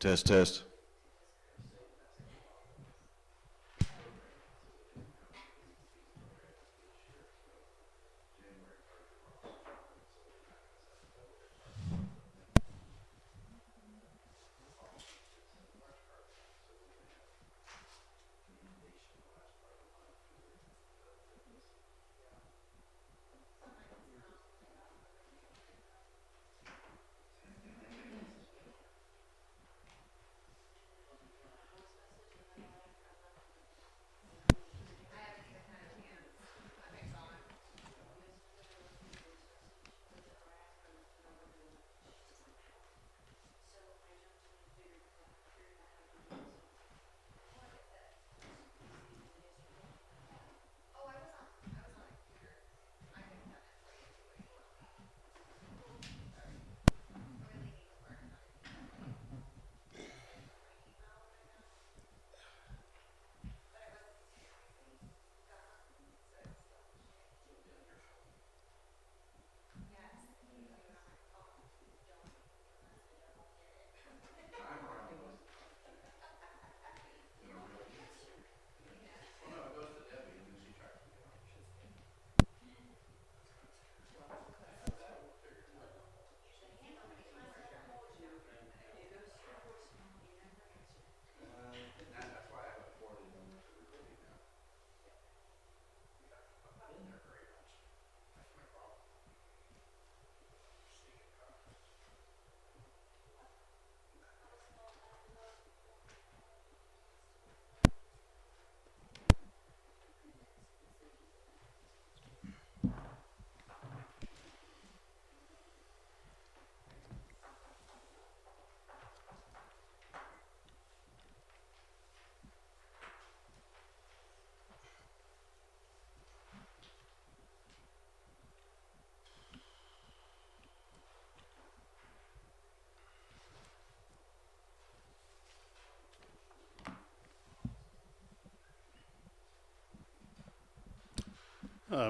Test, test.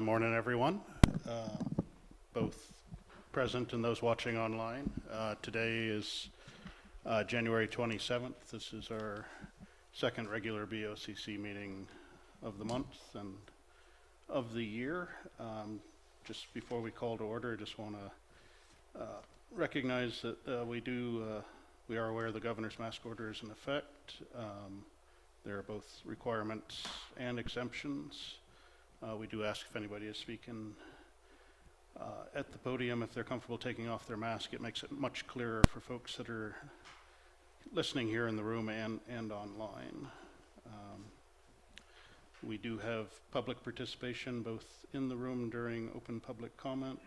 Morning, everyone, both present and those watching online. Today is January 27th. This is our second regular BoCC meeting of the month and of the year. Just before we call to order, I just want to recognize that we are aware the governor's mask order is in effect. There are both requirements and exemptions. We do ask if anybody is speaking at the podium, if they're comfortable taking off their mask. It makes it much clearer for folks that are listening here in the room and online. We do have public participation both in the room during open public comment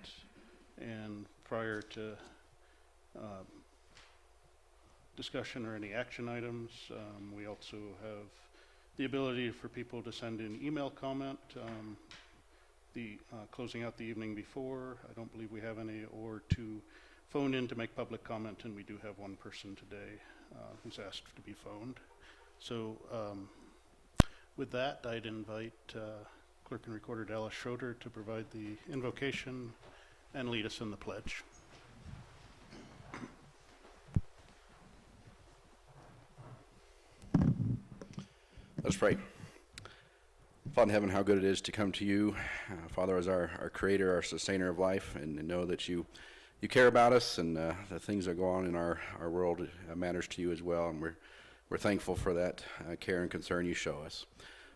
and prior to discussion or any action items. We also have the ability for people to send in email comment, closing out the evening before. I don't believe we have any, or to phone in to make public comment, and we do have one person today who's asked to be phoned. So with that, I'd invite Clerk and Recorder Dallas Schroeder to provide the invocation and lead us in the pledge. Let's pray. Father in heaven, how good it is to come to you, Father, as our creator, our sustainer of life, and know that you care about us, and the things that go on in our world matters to you as well, and we're thankful for that care and concern you show us.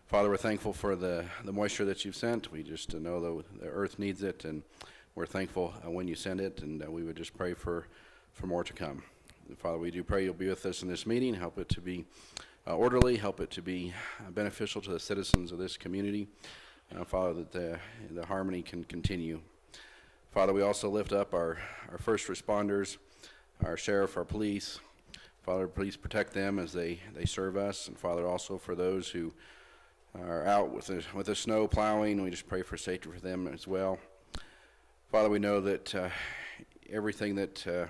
Father, we're thankful for the moisture that you've sent. We just know the earth needs it, and we're thankful when you send it, and we would just pray for more to come. And Father, we do pray you'll be with us in this meeting. Help it to be orderly, help it to be beneficial to the citizens of this community. Father, that the harmony can continue. Father, we also lift up our first responders, our sheriff, our police. Father, please protect them as they serve us. And Father, also for those who are out with the snow plowing, we just pray for safety for them as well. Father, we know that everything that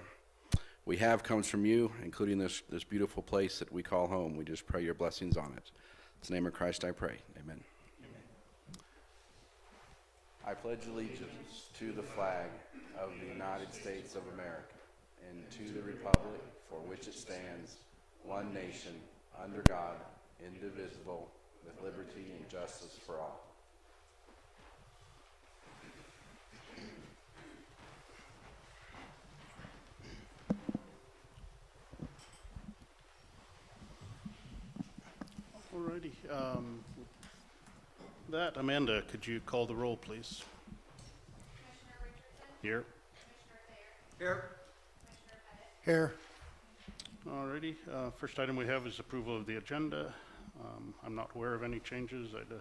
we have comes from you, including this beautiful place that we call home. We just pray your blessings on it. In the name of Christ I pray. Amen. Amen. I pledge allegiance to the flag of the United States of America and to the republic for which it stands, one nation, under God, indivisible, with liberty and justice for all. Alrighty. That, Amanda, could you call the roll, please? Commissioner Richardson? Here. Commissioner Thayer? Here. Alrighty. First item we have is approval of the agenda. I'm not aware of any changes. I'd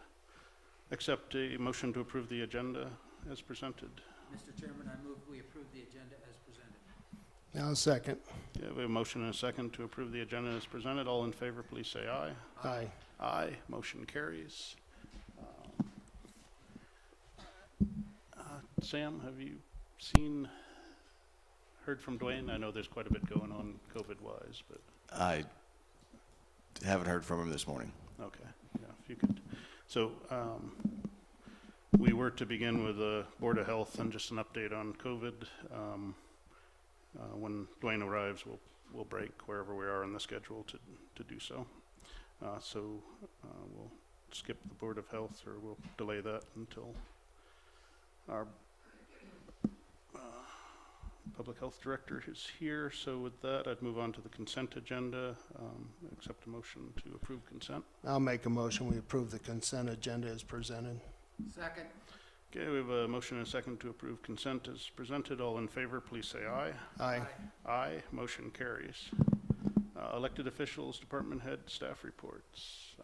accept a motion to approve the agenda as presented. Mr. Chairman, I move we approve the agenda as presented. Now a second. Okay, we have a motion and a second to approve the agenda as presented. All in favor, please say aye. Aye. Aye. Motion carries. Sam, have you heard from Dwayne? I know there's quite a bit going on COVID-wise, but I haven't heard from him this morning. okay. Yeah, if you could. So we were to begin with the Board of Health and just an update on COVID. When Dwayne arrives, we'll break wherever we are in the schedule to do so. We'll skip the Board of Health, or we'll delay that until our Public Health Director is here. So with that, I'd move on to the consent agenda. Accept a motion to approve consent. I'll make a motion. We approve the consent agenda as presented. Second. Okay, we have a motion and a second to approve consent as presented. All in favor, please say aye. Aye. Aye. Motion carries. Elected officials, department head, staff reports.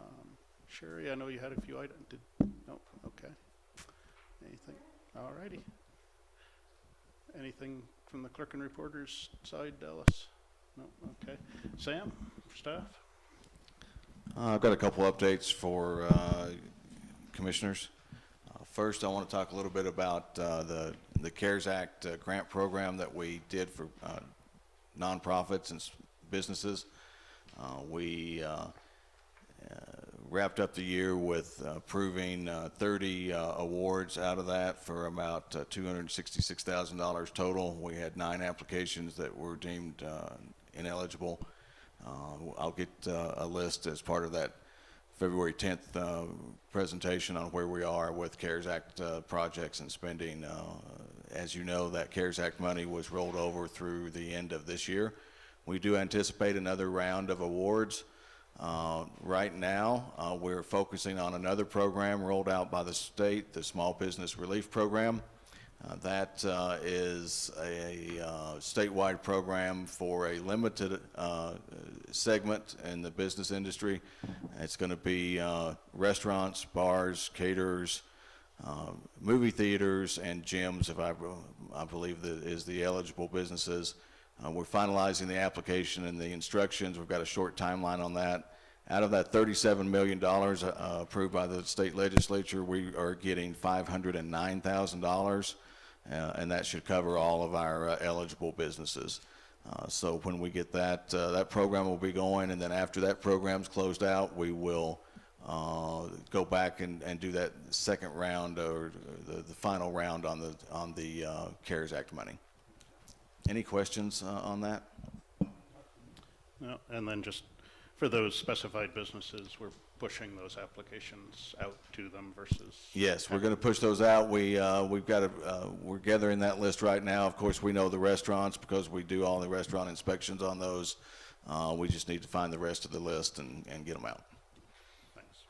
Sherry, I know you had a few items. No? Okay. Anything? All righty. Anything from the clerk and reporters side, Dallas? No? Okay. Sam, for staff? I've got a couple updates for commissioners. First, I want to talk a little bit about the CARES Act grant program that we did for nonprofits and businesses. We wrapped up the year with approving 30 awards out of that for about $266,000 total. We had 9 applications that were deemed ineligible. I'll get a list as part of that February 10th presentation on where we are with CARES Act projects and spending. As you know, that CARES Act money was rolled over through the end of this year. We do anticipate another round of awards. Right now, we're focusing on another program rolled out by the state, the Small Business Relief Program. That is a statewide program for a limited segment in the business industry. It's going to be restaurants, bars, caterers, movie theaters, and gyms, if I believe that is the eligible businesses. We're finalizing the application and the instructions. We've got a short timeline on that. Out of that $37 million approved by the state legislature, we are getting $509,000. And that should cover all of our eligible businesses. So when we get that, that program will be going, and then after that program's closed out, we will go back and do that second round, or the final round on the CARES Act money. Any questions on that? No, and then just for those specified businesses, we're pushing those applications out to them versus. Yes, we're going to push those out. We've got we're gathering that list right now. Of course, we know the restaurants because we do all the restaurant inspections on those. We just need to find the rest of the list and get them out. Thanks.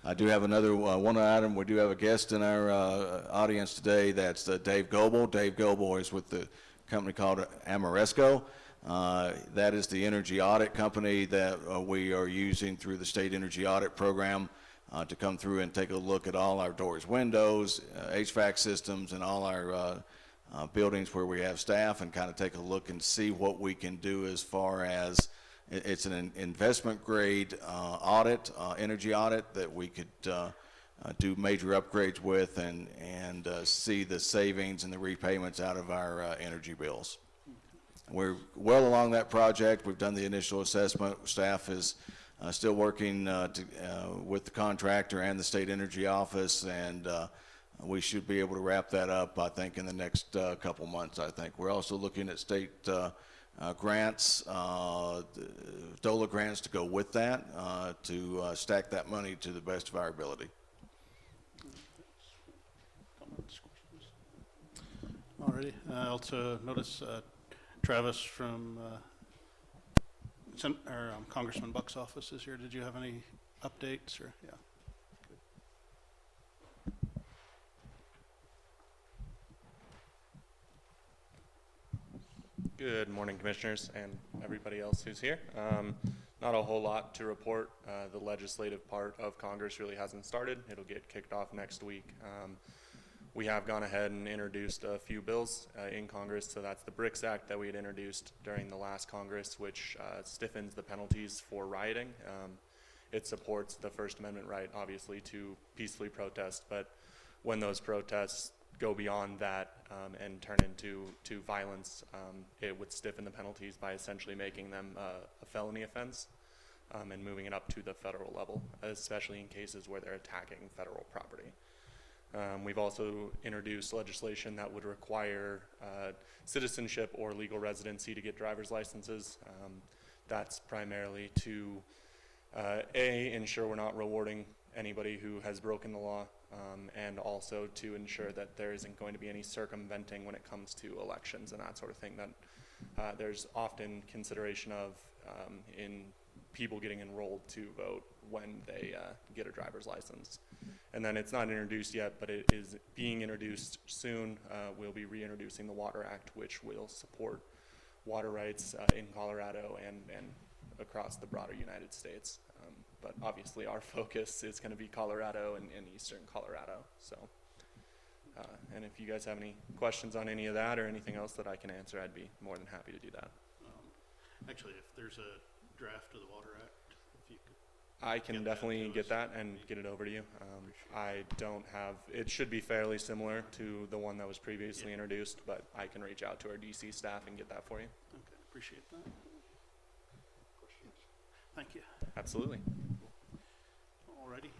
I do have another one item. We do have a guest in our audience today. That's Dave Goebel. Dave Goebel is with the company called Amoresco. That is the energy audit company that we are using through the state energy audit program to come through and take a look at all our doors, windows, HVAC systems, and all our buildings where we have staff, and kind of take a look and see what we can do as far as it's an investment grade audit, energy audit that we could do major upgrades with and see the savings and the repayments out of our energy bills. We're well along that project. We've done the initial assessment. Staff is still working with the contractor and the state energy office, and we should be able to wrap that up, I think, in the next couple months, I think. We're also looking at state grants, DOLA grants to go with that, to stack that money to the best of our ability. Comments, questions? Alrighty. I also notice Travis from Congressman Buck's office is here. Did you have any updates or yeah? Good morning, Commissioners, and everybody else who's here. Not a whole lot to report. The legislative part of Congress really hasn't started. It'll get kicked off next week. We have gone ahead and introduced a few bills in Congress. So that's the BRICS Act that we had introduced during the last Congress, which stiffens the penalties for rioting. It supports the First Amendment right, obviously, to peacefully protest, but when those protests go beyond that and turn into violence, it would stiffen the penalties by essentially making them a felony offense and moving it up to the federal level, especially in cases where they're attacking federal property. We've also introduced legislation that would require citizenship or legal residency to get driver's licenses. That's primarily to ensure we're not rewarding anybody who has broken the law, and also to ensure that there isn't going to be any circumventing when it comes to elections and that sort of thing that there's often consideration of in people getting enrolled to vote when they get a driver's license. And then it's not introduced yet, but it is being introduced soon. We'll be reintroducing the Water Act, which will support water rights in Colorado and across the broader United States. But obviously our focus is going to be Colorado and eastern Colorado. So, and if you guys have any questions on any of that or anything else that I can answer, I'd be more than happy to do that. Actually, if there's a draft of the Water Act, if you could. I can definitely get that and get it over to you. I don't have, it should be fairly similar to the one that was previously introduced, but I can reach out to our DC staff and get that for you. Okay, appreciate that. Questions? Thank you. Absolutely. Alrighty.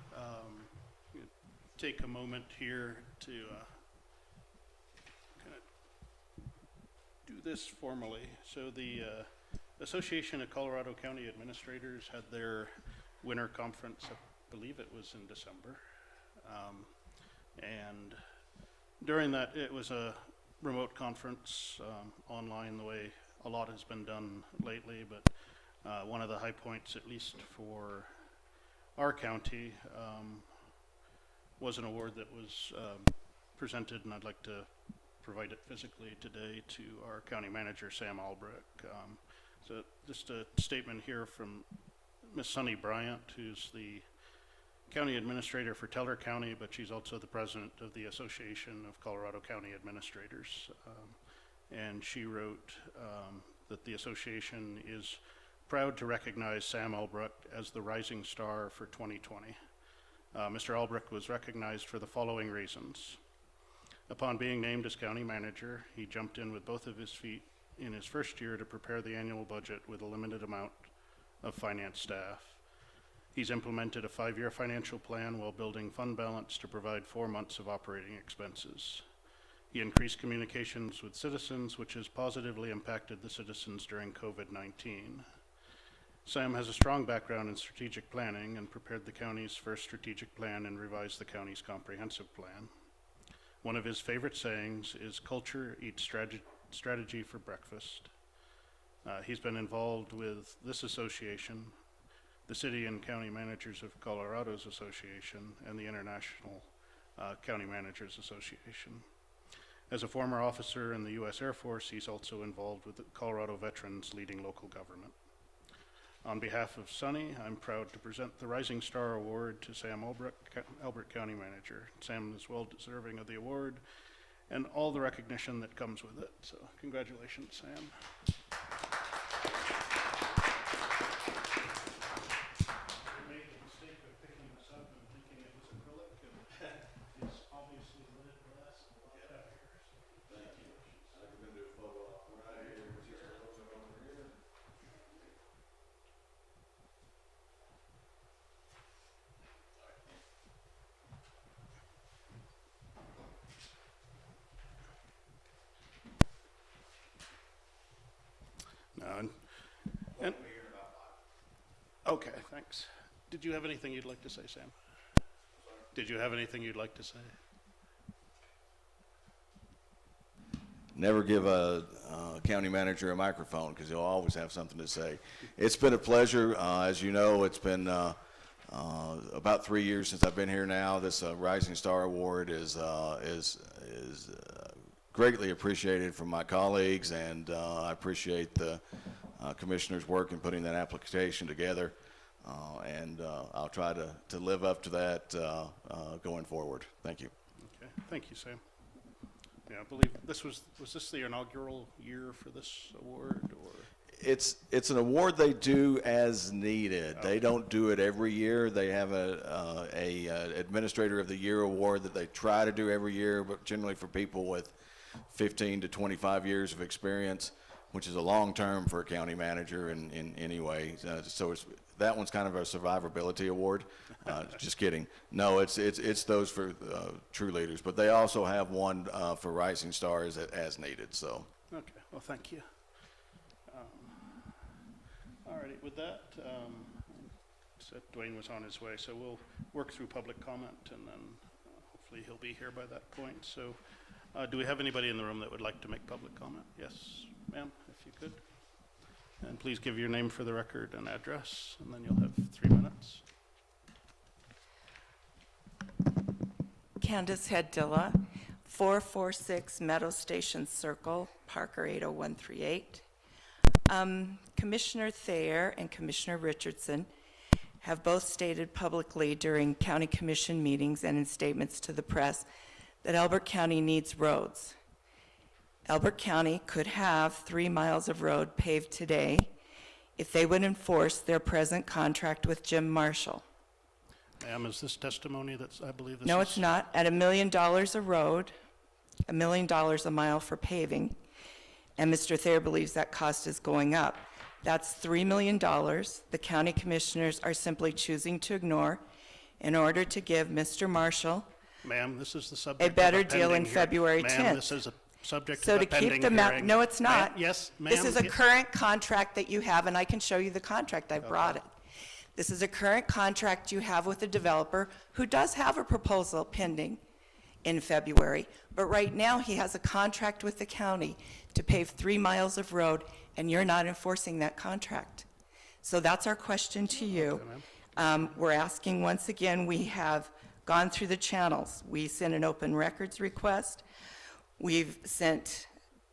Take a moment here to kind of do this formally. So the Association of Colorado County Administrators had their winter conference, I believe it was in December. And during that, it was a remote conference, online, the way a lot has been done lately, but one of the high points, at least for our county, was an award that was presented, and I'd like to provide it physically today to our county manager, Sam Albrecht. So just a statement here from Miss Sunny Bryant, who's the county administrator for Teller County, but she's also the president of the Association of Colorado County Administrators. And she wrote that the association is proud to recognize Sam Albrecht as the Rising Star for 2020. Mr. Albrecht was recognized for the following reasons. Upon being named as county manager, he jumped in with both of his feet in his first year to prepare the annual budget with a limited amount of finance staff. He's implemented a 5-year financial plan while building fund balance to provide 4 months of operating expenses. He increased communications with citizens, which has positively impacted the citizens during COVID-19. Sam has a strong background in strategic planning and prepared the county's first strategic plan and revised the county's comprehensive plan. One of his favorite sayings is, "Culture eats strategy for breakfast." He's been involved with this association, the City and County Managers of Colorado's Association, and the International County Managers Association. As a former officer in the U.S. Air Force, he's also involved with the Colorado Veterans leading local government. On behalf of Sunny, I'm proud to present the Rising Star Award to Sam Albrecht County Manager. Sam is well deserving of the award and all the recognition that comes with it. So congratulations, Sam. I made the mistake of picking this up and thinking it was acrylic, and it's obviously lit glass a lot heavier. Thank you. I'm going to do a photo op right here. And- Okay, thanks. Did you have anything you'd like to say, Sam? Did you have anything you'd like to say? Never give a county manager a microphone because he'll always have something to say. It's been a pleasure. As you know, it's been about 3 years since I've been here now. This Rising Star Award is greatly appreciated from my colleagues, and I appreciate the commissioner's work in putting that application together. And I'll try to live up to that going forward. Thank you. Okay, thank you, Sam. Yeah, I believe was this the inaugural year for this award, or? It's an award they do as needed. They don't do it every year. They have a Administrator of the Year award that they try to do every year, but generally for people with 15 to 25 years of experience, which is a long term for a county manager in any way. So that one's kind of a survivability award. Just kidding. No, it's those for true leaders, but they also have one for rising stars as needed. So. Okay, well, thank you. All righty, with that, said Dwayne was on his way, so we'll work through public comment, and then hopefully he'll be here by that point. So do we have anybody in the room that would like to make public comment? Yes, ma'am, if you could. And please give your name for the record and address, and then you'll have 3 minutes. Candace Heddilla, 446 Meadow Station Circle, Parker 80138. Commissioner Thayer and Commissioner Richardson have both stated publicly during county commission meetings and in statements to the press that Elbert County needs roads. Elbert County could have 3 miles of road paved today if they would enforce their present contract with Jim Marshall. Ma'am, is this testimony that's, I believe this No, is? it's not. At $1 million a road, $1 million a mile for paving, and Mr. Thayer believes that cost is going up. That's $3 million the county commissioners are simply choosing to ignore in order to give Mr. Marshall Ma'am, this is the subject of better deal pending in February Ma'am, 10th. this is a subject So of a to pending keep the map, hearing. no, it's not. Yes, ma'am. This is a current contract that you have, and I can show you the contract. I brought it. This is a current contract you have with a developer who does have a proposal pending in February, but right now he has a contract with the county to pave 3 miles of road, and you're not enforcing that contract. So that's our question to you. We're asking once again, we have gone through the channels. We sent an open records request. We've sent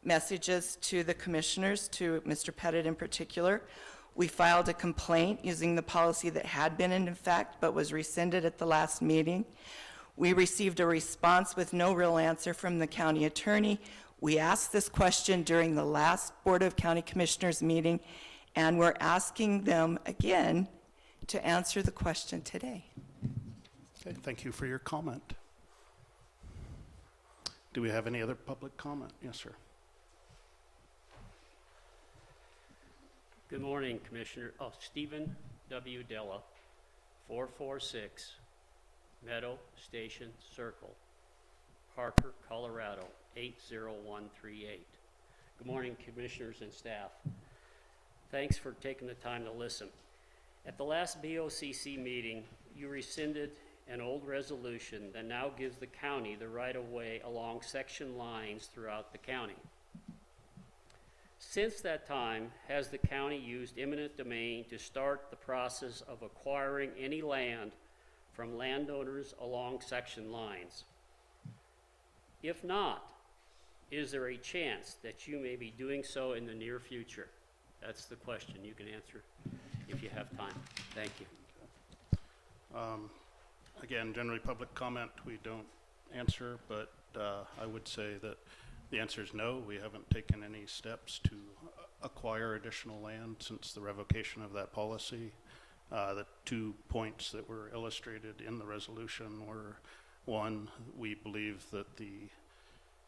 messages to the commissioners, to Mr. Pettit in particular. We filed a complaint using the policy that had been in effect but was rescinded at the last meeting. We received a response with no real answer from the county attorney. We asked this question during the last Board of County Commissioners meeting, and we're asking them again to answer the question today. Okay, thank you for your comment. Do we have any other public comment? Yes, sir. Good morning, Commissioner. Stephen W. Della, 446 Meadow Station Circle, Parker, Colorado, 80138. Good morning, Commissioners and staff. Thanks for taking the time to listen. At the last BoCC meeting, you rescinded an old resolution that now gives the county the right-of-way along section lines throughout the county. Since that time, has the county used eminent domain to start the process of acquiring any land from landowners along section lines? If not, is there a chance that you may be doing so in the near future? That's the question. You can answer if you have time. Thank you. Again, generally public comment we don't answer, but I would say that the answer is no. We haven't taken any steps to acquire additional land since the revocation of that policy. The 2 points that were illustrated in the resolution were, one, we believe that the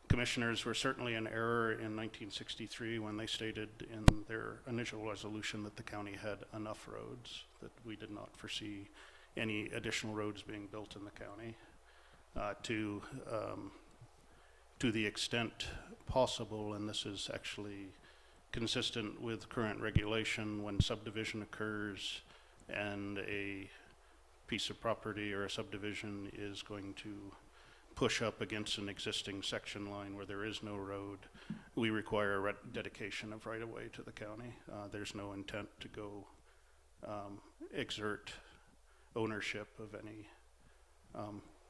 commissioners were certainly in error in 1963 when they stated in their initial resolution that the county had enough roads, that we did not foresee any additional roads being built in the county. To the extent possible, and this is actually consistent with current regulation when subdivision occurs and a piece of property or a subdivision is going to push up against an existing section line where there is no road, we require a dedication of right-of-way to the county. There's no intent to go exert ownership of any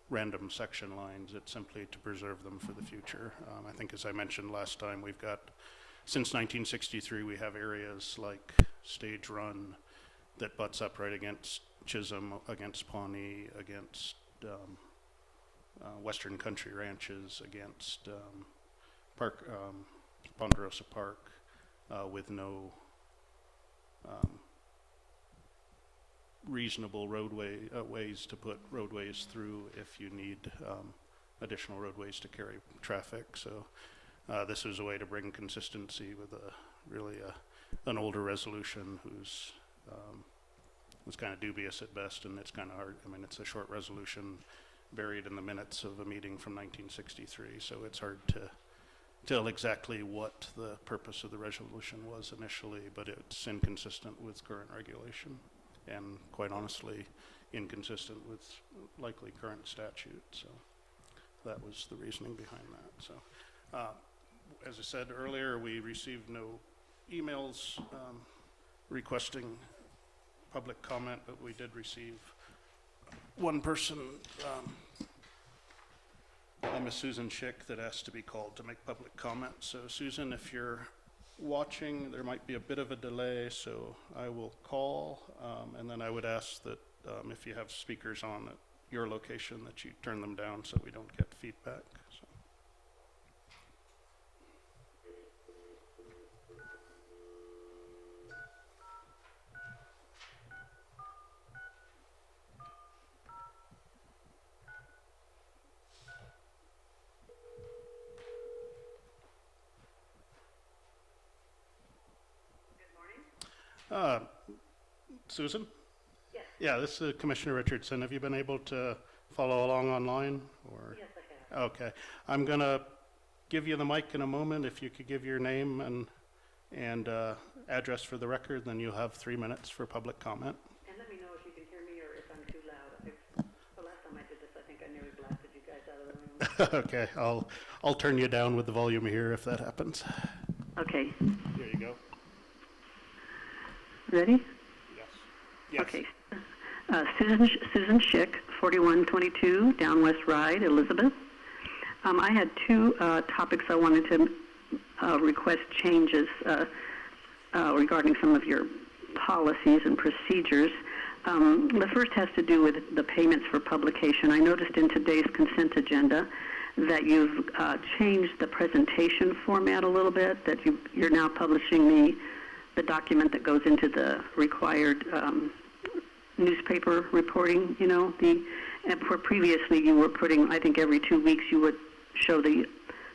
random section lines. It's simply to preserve them for the future. I think, as I mentioned last time, we've got, since 1963, we have areas like Stage Run that butts up right against Chisholm, against Pawnee, against Western Country Ranches, against Ponderosa Park, with no reasonable ways to put roadways through if you need additional roadways to carry traffic. So this is a way to bring consistency with an older resolution who's was kind of dubious at best, and it's kind of hard. I mean, it's a short resolution buried in the minutes of a meeting from 1963, so it's hard to tell exactly what the purpose of the resolution was initially, but it's inconsistent with current regulation, and quite honestly, inconsistent with likely current statute. So that was the reasoning behind that. So as I said earlier, we received no emails requesting public comment, but we did receive one person, Miss Susan Schick, that asked to be called to make public comment. So Susan, if you're watching, there might be a bit of a delay, so I will call, and then I would ask that if you have speakers on at your location that you turn them down so we don't get feedback. So. Susan? Yes. Yeah, this is Commissioner Richardson. Have you been able to follow along online? Or? Yes, I have. Okay. I'm going to give you the mic in a moment. If you could give your name and address for the record, then you'll have 3 minutes for public comment. And let me know if you can hear me or if I'm too loud. The last time I did this, I think I nearly blasted you guys out of the room. Okay. I'll turn you down with the volume here if that happens. Okay. Here you go. Ready? Yes. Okay. Susan Schick, 4122 Down West Ride, Elizabeth. I had two topics I wanted to request changes regarding some of your policies and procedures. The first has to do with the payments for publication. I noticed in today's consent agenda that you've changed the presentation format a little bit, that you're now publishing the document that goes into the required newspaper reporting, and for previously you were putting, I think every 2 weeks you would show the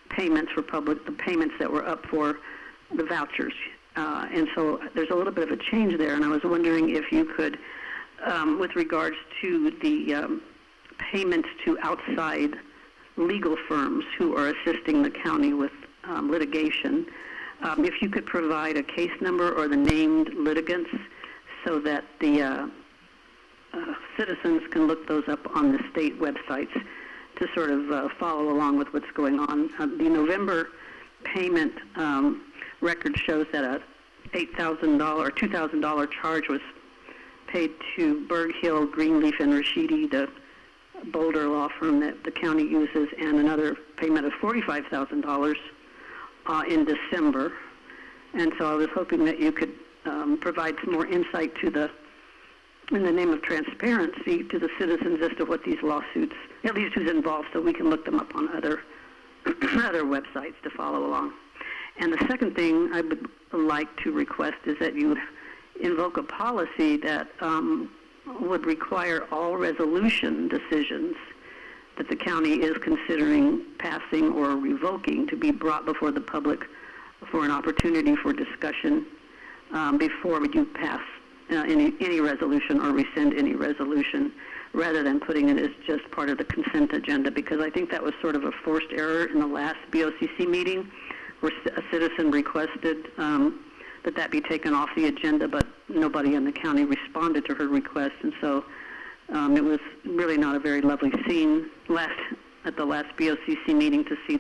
payments for the payments that were up for the vouchers. And so there's a little bit of a change there, and I was wondering if you could, with regards to the payments to outside legal firms who are assisting the county with litigation, if you could provide a case number or the named litigants so that the citizens can look those up on the state websites to sort of follow along with what's going on. The November payment record shows that a $8,000 or $2,000 charge was paid to Berg Hill, Greenleaf, and Rashidi, the Boulder law firm that the county uses, and another payment of $45,000 in December. And so I was hoping that you could provide some more insight to in the name of transparency, to the citizens as to what these lawsuits, at least who's involved, so we can look them up on other websites to follow along. And the second thing I would like to request is that you invoke a policy that would require all resolution decisions that the county is considering passing or revoking to be brought before the public for an opportunity for discussion before we do pass any resolution or rescind any resolution, rather than putting it as just part of the consent agenda, because I think that was sort of a forced error in the last BoCC meeting, where a citizen requested that be taken off the agenda, but nobody in the county responded to her request, and so it was really not a very lovely scene at the last BoCC meeting to see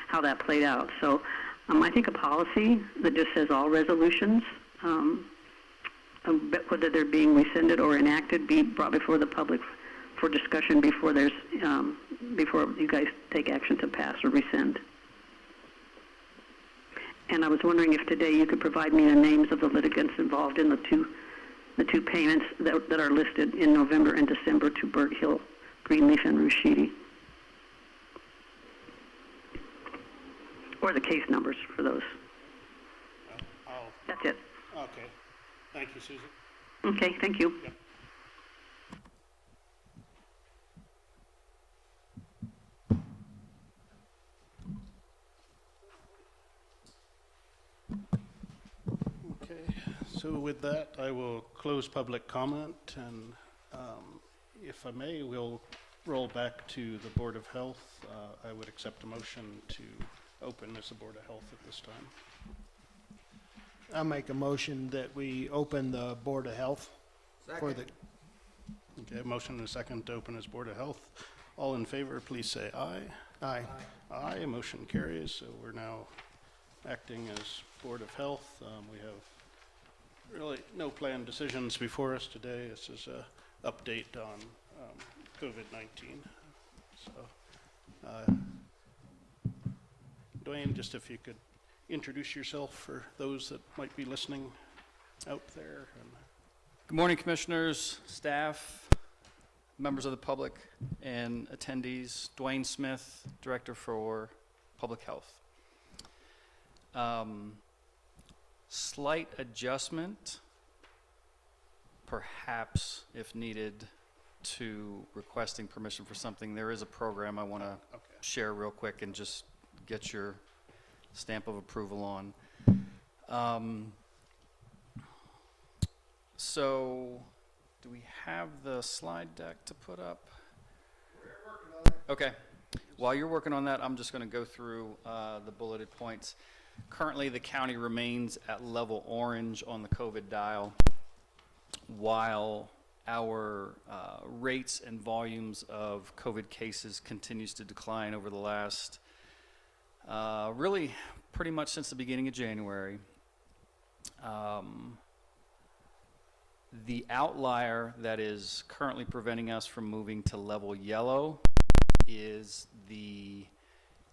how that played out. So I think a policy that just says all resolutions, whether they're being rescinded or enacted, be brought before the public for discussion before before you guys take action to pass or rescind. And I was wondering if today you could provide me the names of the litigants involved in the two payments that are listed in November and December to Berg Hill, Greenleaf, and Rushidi. Or the case numbers for those. That's it. Okay. Thank you, Susan. Okay, thank you. Yep. Okay, so with that, I will close public comment, and if I may, we'll roll back to the Board of Health. I would accept a motion to open as the Board of Health at this time. I make a motion that we open the Board of Health for the, Okay, motion and a second to open as Board of Health. All in favor, please say aye. aye. Aye, motion carries, so we're now acting as Board of Health. We have really no planned decisions before us today. This is a update on COVID-19. So, Dwayne, just if you could introduce yourself for those that might be listening out there. Good morning, commissioners, staff, members of the public, and attendees. Dwayne Smith, Director for Public Health. Slight adjustment, perhaps, if needed, to requesting permission for something. There is a program I want to share real quick and just get your stamp of approval on. So, do we have the slide deck to put up? We're working on it. Okay. While you're working on that, I'm just going to go through the bulleted points. Currently, the county remains at level orange on the COVID dial, while our rates and volumes of COVID cases continues to decline over the last, really pretty much since the beginning of January. The outlier that is currently preventing us from moving to level yellow is the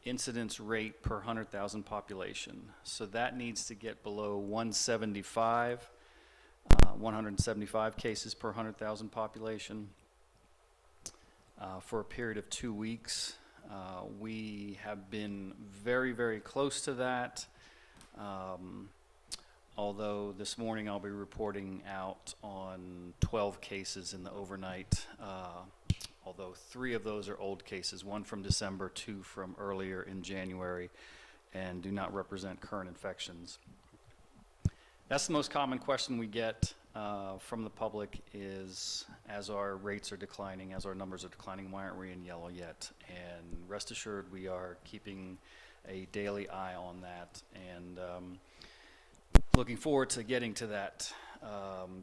incidence rate per 100,000 population. So that needs to get below 175 cases per 100,000 population for a period of 2 weeks. We have been very, very close to that. Although this morning I'll be reporting out on 12 cases in the overnight, although 3 of those are old cases, 1 from December, 2 from earlier in January, and do not represent current infections. That's the most common question we get from the public is, as our rates are declining, as our numbers are declining, why aren't we in yellow yet? And rest assured, we are keeping a daily eye on that, and looking forward to getting to that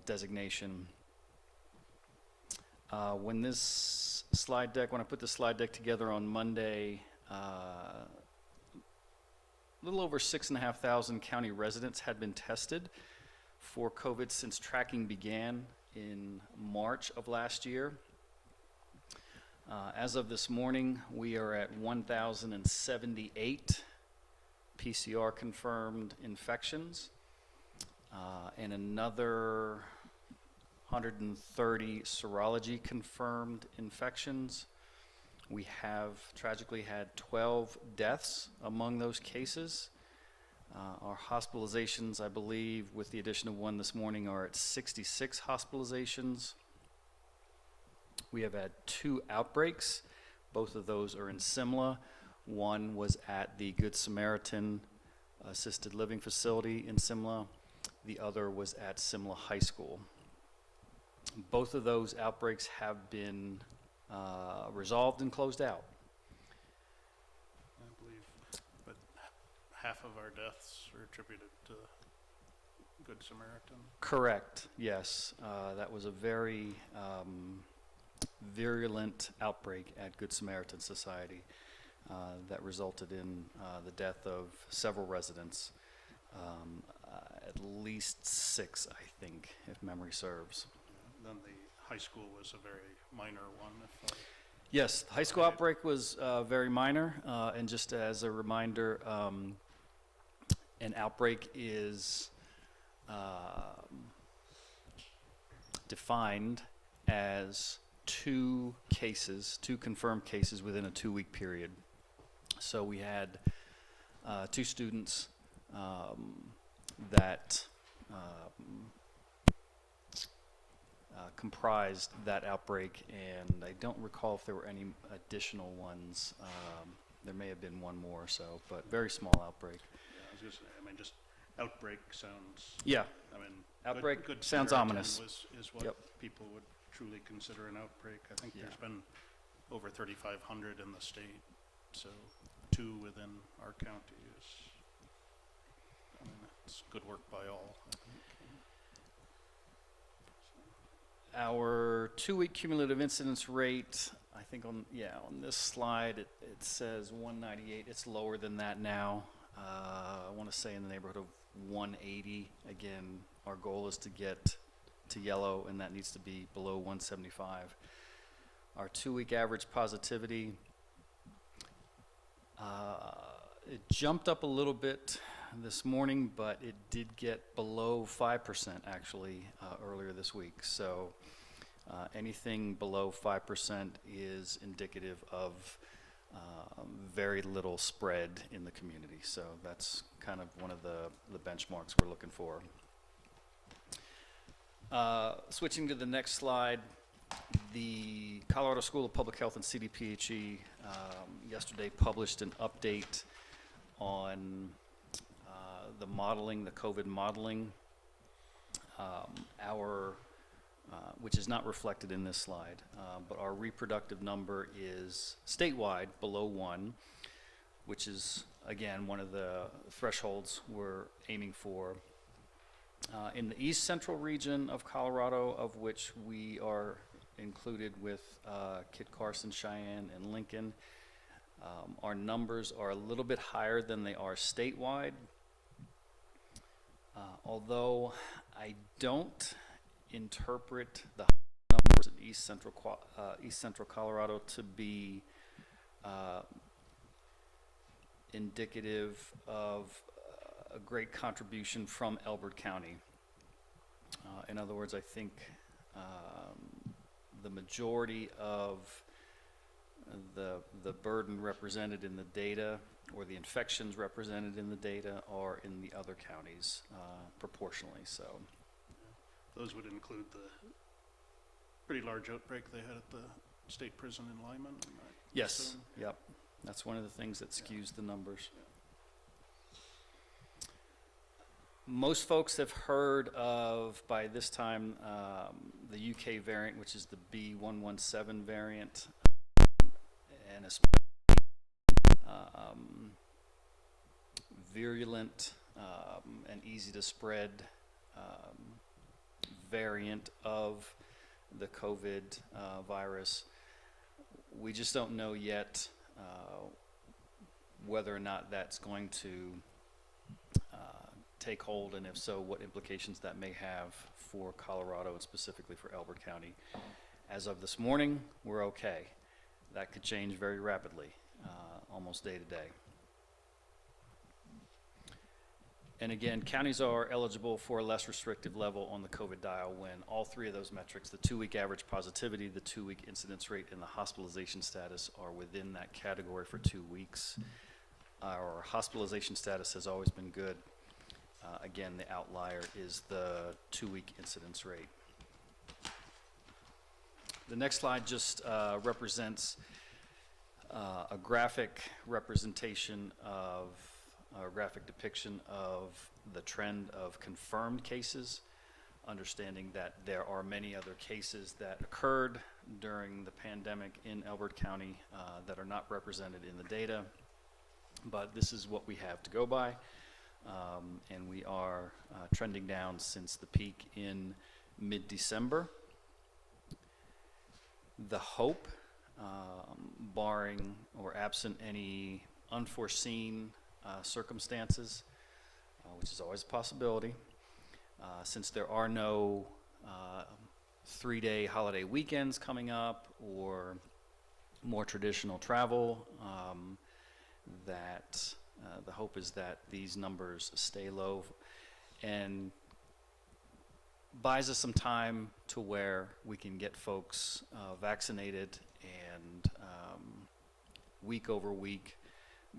designation. When I put this slide deck together on Monday, a little over 6,500 county residents had been tested for COVID since tracking began in March of last year. As of this morning, we are at 1,078 PCR confirmed infections. And another 130 serology confirmed infections. We have tragically had 12 deaths among those cases. Our hospitalizations, I believe, with the addition of 1 this morning, are at 66 hospitalizations. We have had 2 outbreaks. Both of those are in Simla. One was at the Good Samaritan Assisted Living Facility in Simla. The other was at Simla High School. Both of those outbreaks have been resolved and closed out. I believe, but half of our deaths are attributed to Good Samaritan. Correct, yes. That was a very virulent outbreak at Good Samaritan Society that resulted in the death of several residents, at least 6, I think, if memory serves. Then the high school was a very minor one. Yes, the high school outbreak was very minor, and just as a reminder, an outbreak is defined as 2 confirmed cases within a 2-week period. So we had 2 students that comprised that outbreak, and I don't recall if there were any additional ones. There may have been one more, so, but very small outbreak. Yeah, I was gonna say, I mean, just outbreak sounds. Yeah, I mean, outbreak Good sounds Samaritan ominous. Is what Yep. people would truly consider an outbreak. I think Yeah. there's been over 3,500 in the state, so 2 within our county is, I mean, it's good work by all, I think. Our 2-week cumulative incidence rate, I think on this slide, it says 198. It's lower than that now. I want to say in the neighborhood of 180. Again, our goal is to get to yellow, and that needs to be below 175. Our 2-week average positivity, it jumped up a little bit this morning, but it did get below 5% actually earlier this week. So anything below 5% is indicative of very little spread in the community. So that's kind of one of the benchmarks we're looking for. Switching to the next slide, the Colorado School of Public Health and CDPHE yesterday published an update on the modeling, the COVID modeling, which is not reflected in this slide, but our reproductive number is statewide below 1, which is, again, one of the thresholds we're aiming for. In the east central region of Colorado, of which we are included with Kit Carson, Cheyenne, and Lincoln, our numbers are a little bit higher than they are statewide. Although I don't interpret the numbers in East Central Colorado to be indicative of a great contribution from Elbert County. In other words, I think the majority of the burden represented in the data, or the infections represented in the data, are in the other counties proportionally. So Those would include the pretty large outbreak they had at the state prison in Lyman. yes, yep, that's one of the things that skews the numbers. Most folks have heard of, by this time, the UK variant, which is the B117 variant, and especially virulent and easy to spread variant of the COVID virus. We just don't know yet whether or not that's going to take hold, and if so, what implications that may have for Colorado and specifically for Elbert County. As of this morning, we're okay. That could change very rapidly, almost day to day. And again, counties are eligible for a less restrictive level on the COVID dial when all 3 of those metrics, the 2-week average positivity, the 2-week incidence rate, and the hospitalization status, are within that category for 2 weeks. Our hospitalization status has always been good. Again, the outlier is the 2-week incidence rate. The next slide just represents a graphic representation of, a graphic depiction of the trend of confirmed cases, understanding that there are many other cases that occurred during the pandemic in Elbert County that are not represented in the data. but this is what we have to go by. And we are trending down since the peak in mid-December. The hope, barring or absent any unforeseen circumstances, which is always a possibility, since there are no 3-day holiday weekends coming up or more traditional travel, that the hope is that these numbers stay low and buys us some time to where we can get folks vaccinated and week over week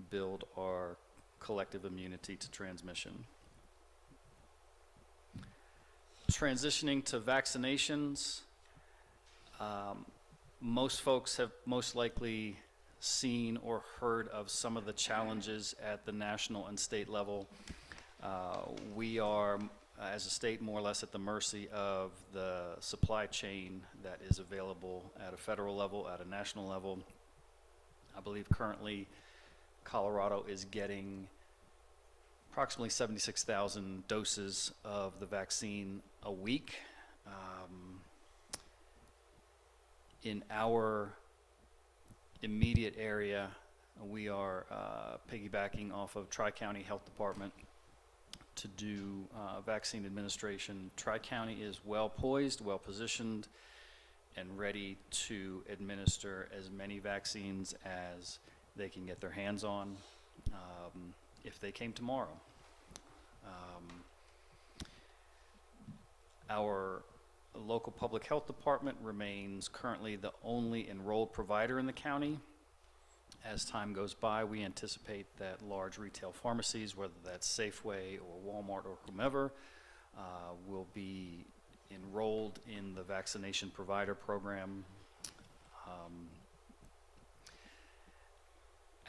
build our collective immunity to transmission. Transitioning to vaccinations, most folks have most likely seen or heard of some of the challenges at the national and state level. We are, as a state, more or less at the mercy of the supply chain that is available at a federal level, at a national level. I believe currently Colorado is getting approximately 76,000 doses of the vaccine a week. In our immediate area, we are piggybacking off of Tri-County Health Department to do vaccine administration. Tri-County is well poised, well positioned, and ready to administer as many vaccines as they can get their hands on if they came tomorrow. Our local public health department remains currently the only enrolled provider in the county. As time goes by, we anticipate that large retail pharmacies, whether that's Safeway or Walmart or whomever, will be enrolled in the vaccination provider program.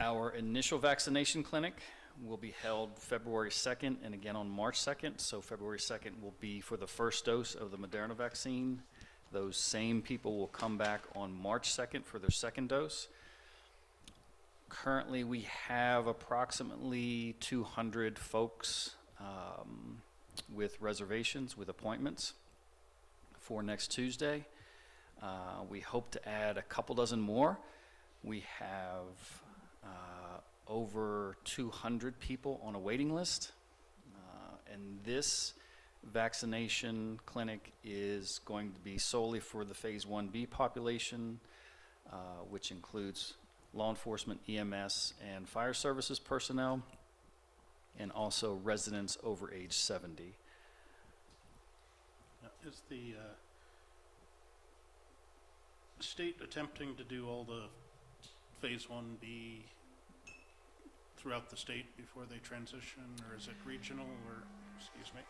Our initial vaccination clinic will be held February 2nd and again on March 2nd. So February 2nd will be for the first dose of the Moderna vaccine. Those same people will come back on March 2nd for their second dose. Currently, we have approximately 200 folks with reservations, with appointments for next Tuesday. We hope to add a couple dozen more. We have over 200 people on a waiting list. And this vaccination clinic is going to be solely for the Phase 1B population, which includes law enforcement, EMS, and fire services personnel, and also residents over age 70. Now, is the state attempting to do all the Phase 1B throughout the state before they transition, or is it regional, or, excuse me?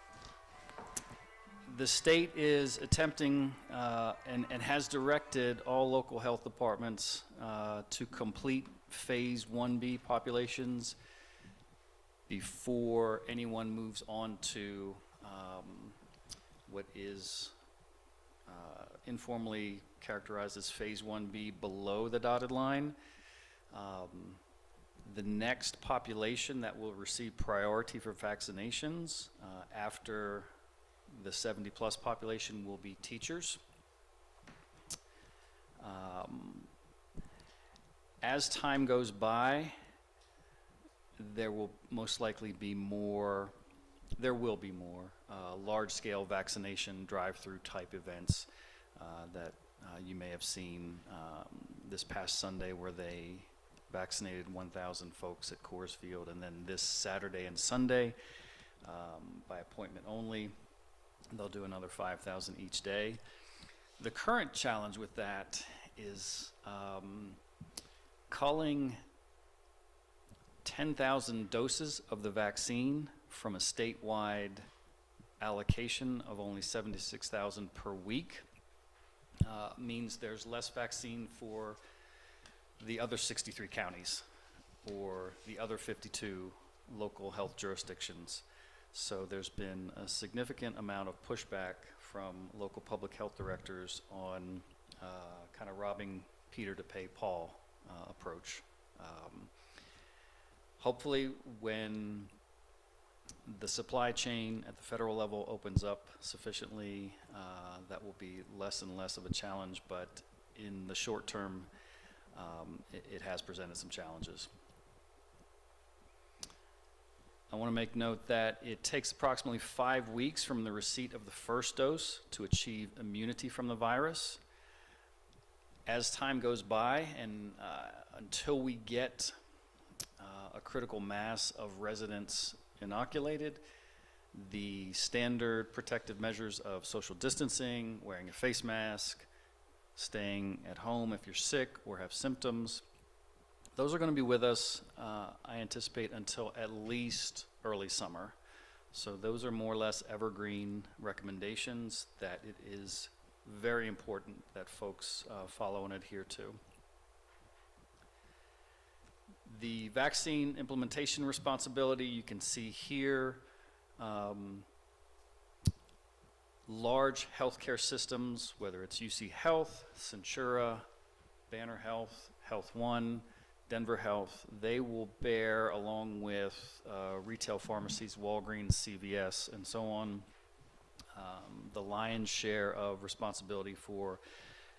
The state is attempting and has directed all local health departments to complete Phase 1B populations before anyone moves on to what is informally characterized as Phase 1B below the dotted line. The next population that will receive priority for vaccinations after the 70-plus population will be teachers. As time goes by, there will most likely be more, large-scale vaccination drive-through type events that you may have seen this past Sunday, where they vaccinated 1,000 folks at Coors Field, and then this Saturday and Sunday, by appointment only, they'll do another 5,000 each day. The current challenge with that is culling 10,000 doses of the vaccine from a statewide allocation of only 76,000 per week means there's less vaccine for the other 63 counties or the other 52 local health jurisdictions. So there's been a significant amount of pushback from local public health directors on kind of robbing Peter to pay Paul approach. Hopefully, when the supply chain at the federal level opens up sufficiently, that will be less and less of a challenge, but in the short term, it has presented some challenges. I want to make note that it takes approximately 5 weeks from the receipt of the first dose to achieve immunity from the virus. As time goes by and until we get a critical mass of residents inoculated, the standard protective measures of social distancing, wearing a face mask, staying at home if you're sick or have symptoms, those are going to be with us, I anticipate, until at least early summer. So those are more or less evergreen recommendations that it is very important that folks follow and adhere to. The vaccine implementation responsibility, you can see here, large healthcare systems, whether it's UC Health, Centura, Banner Health, Health One, Denver Health, they will bear, along with retail pharmacies, Walgreens, CVS, and so on, the lion's share of responsibility for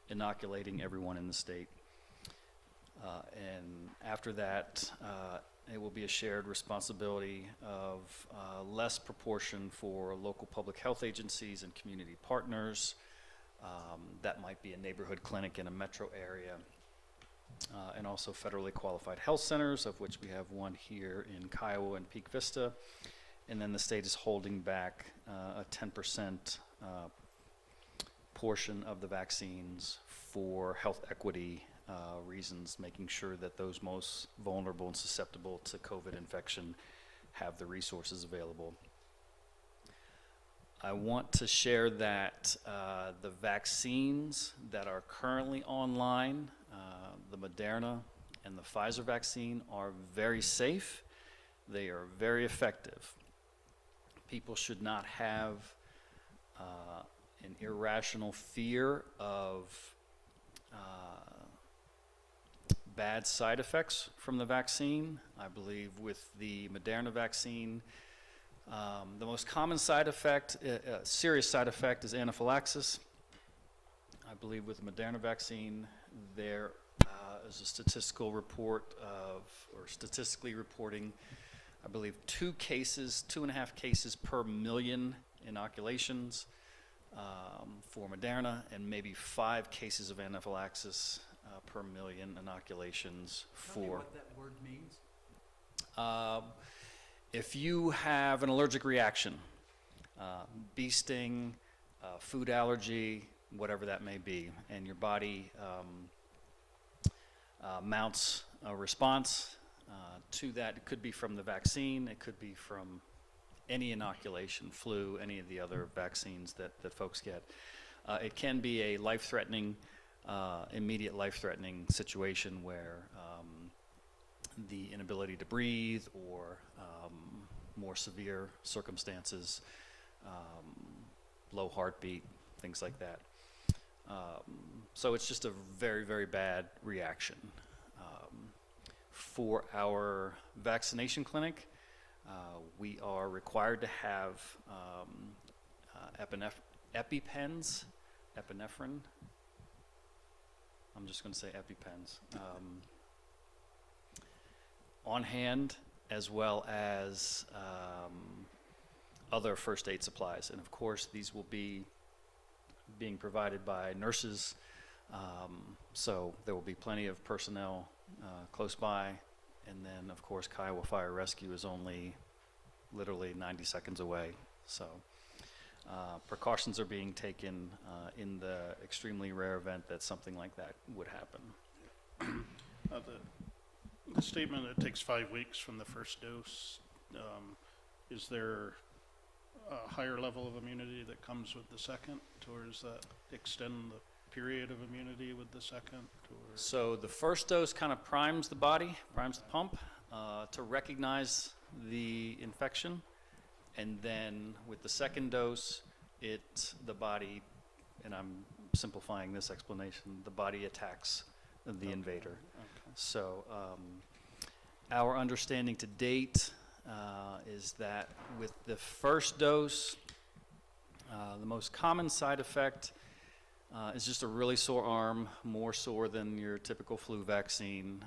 inoculating everyone in the state. And after that, it will be a shared responsibility of less proportion for local public health agencies and community partners. That might be a neighborhood clinic in a metro area. And also federally qualified health centers, of which we have one here in Kiowa and Peak Vista. And then the state is holding back a 10% portion of the vaccines for health equity reasons, making sure that those most vulnerable and susceptible to COVID infection have the resources available. I want to share that the vaccines that are currently online, the Moderna and the Pfizer vaccine, are very safe. They are very effective. People should not have an irrational fear of bad side effects from the vaccine. I believe with the Moderna vaccine, the most common side effect, serious side effect, is anaphylaxis. I believe with the Moderna vaccine, there is a statistical report of, or statistically reporting, I believe 2.5 cases per million inoculations for Moderna, and maybe 5 cases of anaphylaxis per million inoculations Tell me for. what that word means. If you have an allergic reaction, bee sting, food allergy, whatever that may be, and your body mounts a response to that, it could be from the vaccine, it could be from any inoculation, flu, any of the other vaccines that folks get. It can be a life-threatening, immediate life-threatening situation where the inability to breathe or more severe circumstances, low heartbeat, things like that. So it's just a very, very bad reaction. For our vaccination clinic, we are required to have EpiPens, epinephrine. I'm just going to say EpiPens. On hand, as well as other first aid supplies. And of course, these will be being provided by nurses, so there will be plenty of personnel close by. And then, of course, Kiowa Fire Rescue is only literally 90 seconds away. So precautions are being taken in the extremely rare event that something like that would happen. The statement, it takes 5 weeks from the first dose, is there a higher level of immunity that comes with the second, or does that extend the period of immunity with the second? Or? So the first dose kind of primes the body, primes the pump to recognize the infection, and then with the second dose, the body, and I'm simplifying this explanation, the body attacks the invader. Okay. So Our understanding to date is that with the first dose, the most common side effect is just a really sore arm, more sore than your typical flu vaccine.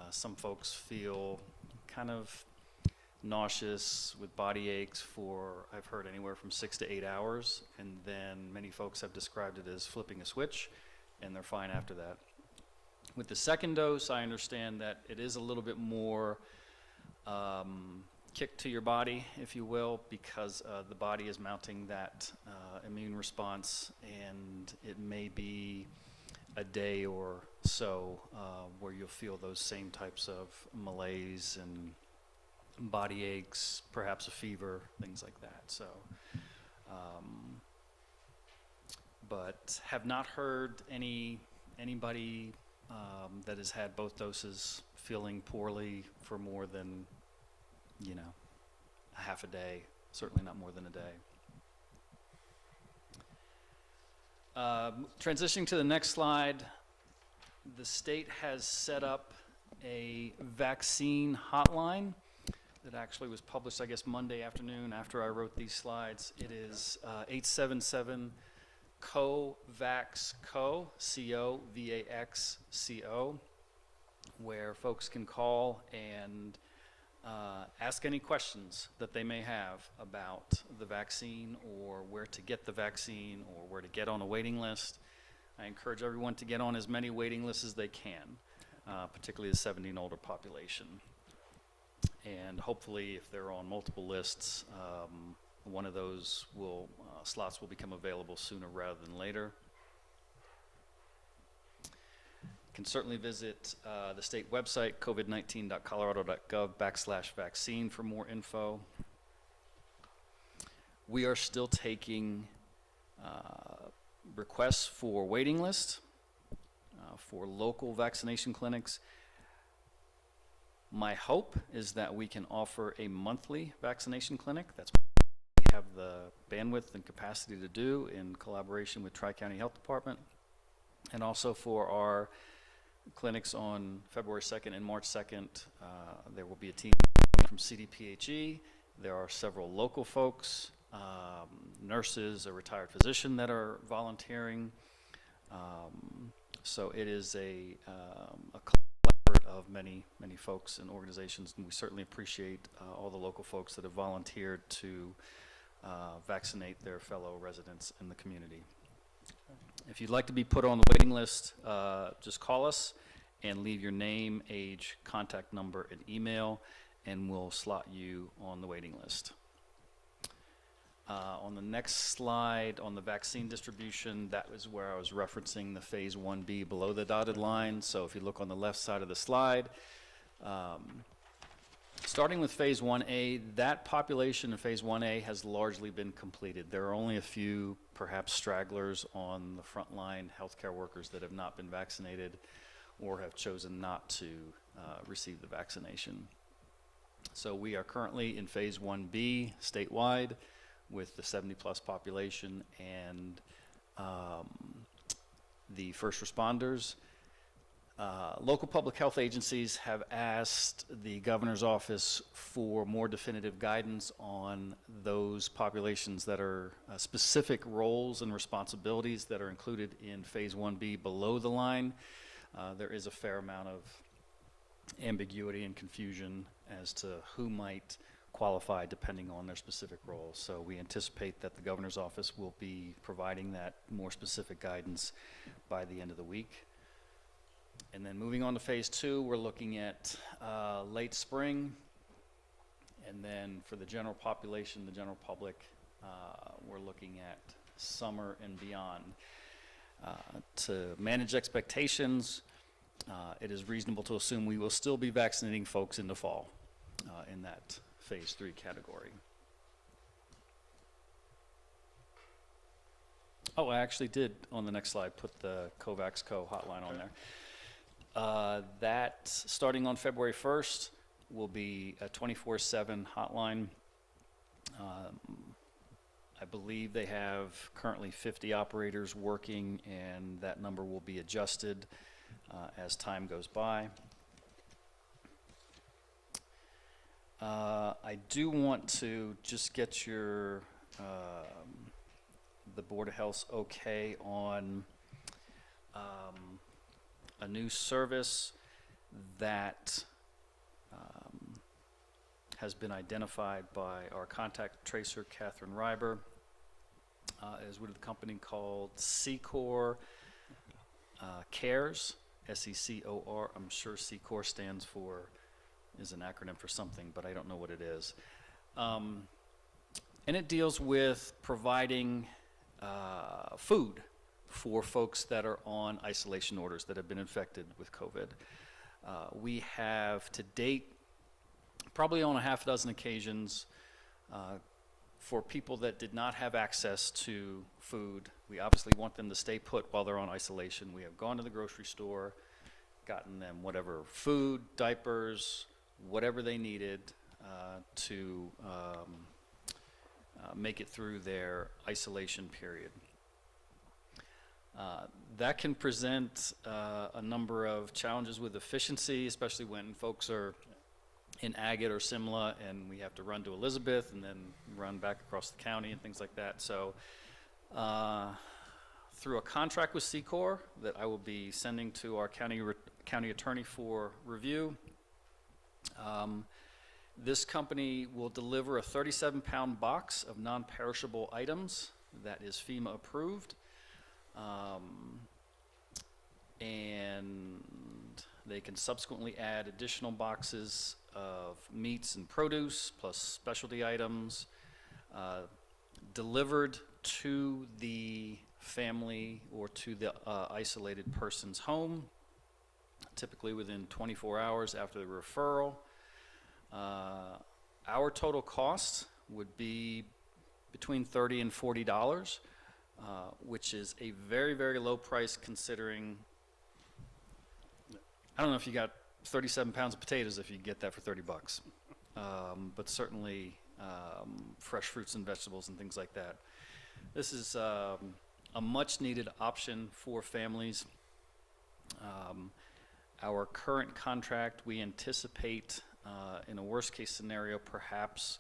Some folks feel kind of nauseous with body aches for, I've heard, anywhere from 6 to 8 hours, and then many folks have described it as flipping a switch, and they're fine after that. With the second dose, I understand that it is a little bit more kick to your body, if you will, because the body is mounting that immune response, and it may be a day or so where you'll feel those same types of malaise and body aches, perhaps a fever, things like that. So, but have not heard anybody that has had both doses feeling poorly for more than, you know, a half a day, certainly not more than a day. Transitioning to the next slide, the state has set up a vaccine hotline that actually was published, I guess, Monday afternoon after I wrote these slides. It is 877-COVAX-CO, C-O-V-A-X-C-O, where folks can call and ask any questions that they may have about the vaccine, or where to get the vaccine, or where to get on a waiting list. I encourage everyone to get on as many waiting lists as they can, particularly the 70 and older population. And hopefully, if they're on multiple lists, one of those slots will become available sooner rather than later. You can certainly visit the state website, covid19.colorado.gov/vaccine, for more info. We are still taking requests for waiting lists for local vaccination clinics. My hope is that we can offer a monthly vaccination clinic. That's what we have the bandwidth and capacity to do in collaboration with Tri-County Health Department. And also for our clinics on February 2nd and March 2nd, there will be a team from CDPHE. There are several local folks, nurses, a retired physician that are volunteering. So it is a of many folks and organizations, and we certainly appreciate all the local folks that have volunteered to vaccinate their fellow residents in the community. If you'd like to be put on the waiting list, just call us and leave your name, age, contact number, and email, and we'll slot you on the waiting list. On the next slide, on the vaccine distribution, that was where I was referencing the phase 1B below the dotted line. So if you look on the left side of the slide, starting with phase 1A, that population in phase 1A has largely been completed. There are only a few, perhaps stragglers on the frontline healthcare workers that have not been vaccinated or have chosen not to receive the vaccination. So we are currently in phase 1B statewide, with the 70-plus population and the first responders. Local public health agencies have asked the governor's office for more definitive guidance on those populations that are specific roles and responsibilities that are included in phase 1B below the line. There is a fair amount of ambiguity and confusion as to who might qualify depending on their specific roles. So we anticipate that the governor's office will be providing that more specific guidance by the end of the week. And then moving on to phase 2, we're looking at late spring. And then for the general population, the general public, we're looking at summer and beyond. To manage expectations, it is reasonable to assume we will still be vaccinating folks in the fall in that phase 3 category. Oh, I actually did, on the next slide, put the COVAX-CO hotline on there. That, starting on February 1st, will be a 24/7 hotline. I believe they have currently 50 operators working, and that number will be adjusted as time goes by. I do want to just get your, the Board of Health's okay on a new service that has been identified by our contact tracer, Catherine Reiber, is with a company called Secor Cares, S-E-C-O-R. I'm sure Secor stands for, is an acronym for something, but I don't know what it is. And it deals with providing food for folks that are on isolation orders that have been infected with COVID. We have to date, probably on a half dozen occasions, for people that did not have access to food. We obviously want them to stay put while they're on isolation. We have gone to the grocery store, gotten them whatever food, diapers, whatever they needed to make it through their isolation period. That can present a number of challenges with efficiency, especially when folks are in Agate or Simla and we have to run to Elizabeth and then run back across the county and things like that. So through a contract with Secor that I will be sending to our county attorney for review, this company will deliver a 37-pound box of non-perishable items that is FEMA approved. And they can subsequently add additional boxes of meats and produce plus specialty items delivered to the family or to the isolated person's home, typically within 24 hours after the referral. Our total cost would be between $30 and $40, which is a very, very low price considering, I don't know if you got 37 pounds of potatoes if you get that for 30 bucks, but certainly fresh fruits and vegetables and things like that. This is a much needed option for families. Our current contract, we anticipate in a worst case scenario perhaps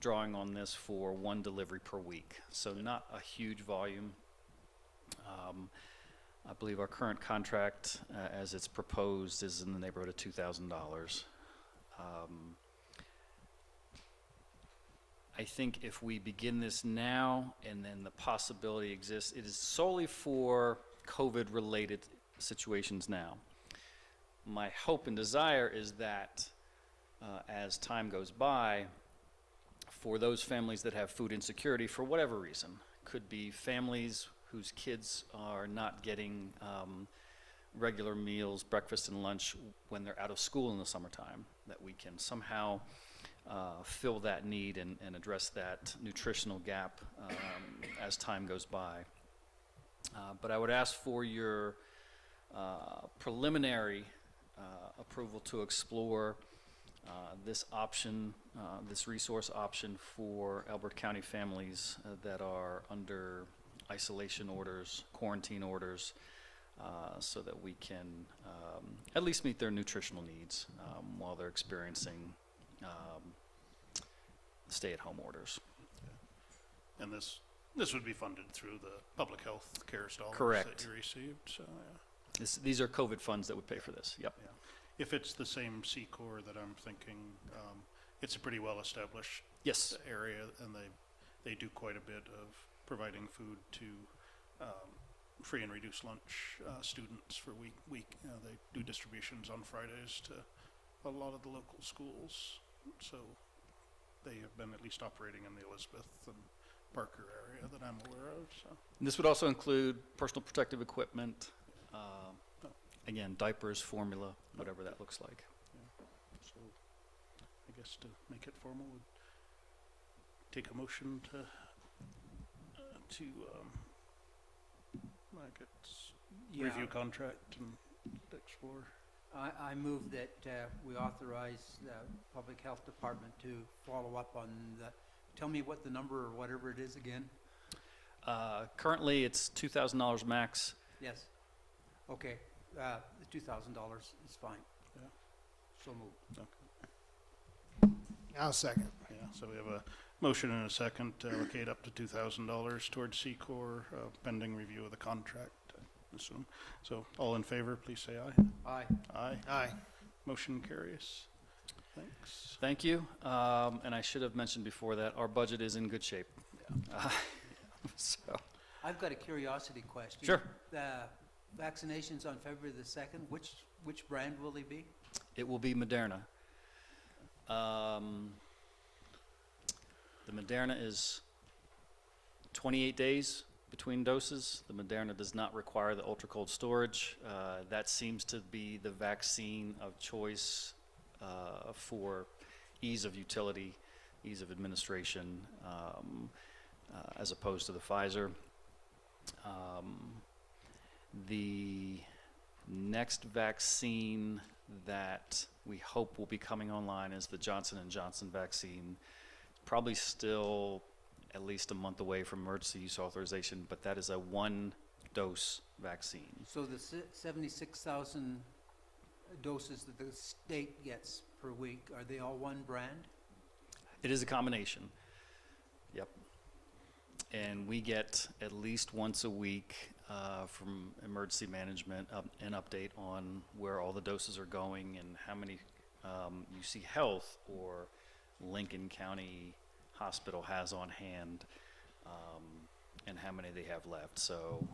drawing on this for one delivery per week, so not a huge volume. I believe our current contract, as it's proposed, is in the neighborhood of $2,000. I think if we begin this now and then the possibility exists, it is solely for COVID-related situations now. My hope and desire is that as time goes by, for those families that have food insecurity for whatever reason, could be families whose kids are not getting regular meals, breakfast and lunch when they're out of school in the summertime, that we can somehow fill that need and address that nutritional gap as time goes by. But I would ask for your preliminary approval to explore this option, this resource option for Elbert County families that are under isolation orders, quarantine orders, so that we can at least meet their nutritional needs while they're experiencing stay-at-home orders. And this would be funded through the public health CARES dollars Correct. that you received, so yeah. These are COVID funds that would pay for this, yep. Yeah. If it's the same Secor that I'm thinking, it's a pretty well-established Yes. area, and they do quite a bit of providing food to free and reduced lunch students for week. They do distributions on Fridays to a lot of the local schools, so they have been at least operating in the Elizabeth and Parker area that I'm aware of. So And this would also include personal protective equipment, again, diapers, formula, whatever that looks like. So I guess to make it formal, would take a motion to like it's review contract and explore. I move that we authorize the Public Health Department to follow up on the, tell me what the number or whatever it is again? Currently, it's $2,000 max. Yes. Okay, the $2,000 is fine. Yeah. So moved. Okay. I'll second. Yeah, so we have a motion and a second to allocate up to $2,000 towards C-Corps pending review of the contract, I assume. So all in favor, please say aye. Aye. Aye. Aye. Motion carries. Thanks. Thank you. And I should have mentioned before that our budget is in good shape. So, I've got a curiosity question. Sure. The vaccinations on February the 2nd, which brand will they be? it will be Moderna. The Moderna is 28 days between doses. The Moderna does not require the ultra-cold storage. That seems to be the vaccine of choice for ease of utility, ease of administration, as opposed to the Pfizer. The next vaccine that we hope will be coming online is the Johnson & Johnson vaccine. Probably still at least a month away from emergency use authorization, but that is a one-dose vaccine. So the 76,000 doses that the state gets per week, are they all one brand? It is a combination. Yep. And we get at least once a week from emergency management an update on where all the doses are going and how many UC Health or Lincoln County Hospital has on hand, and how many they have left. So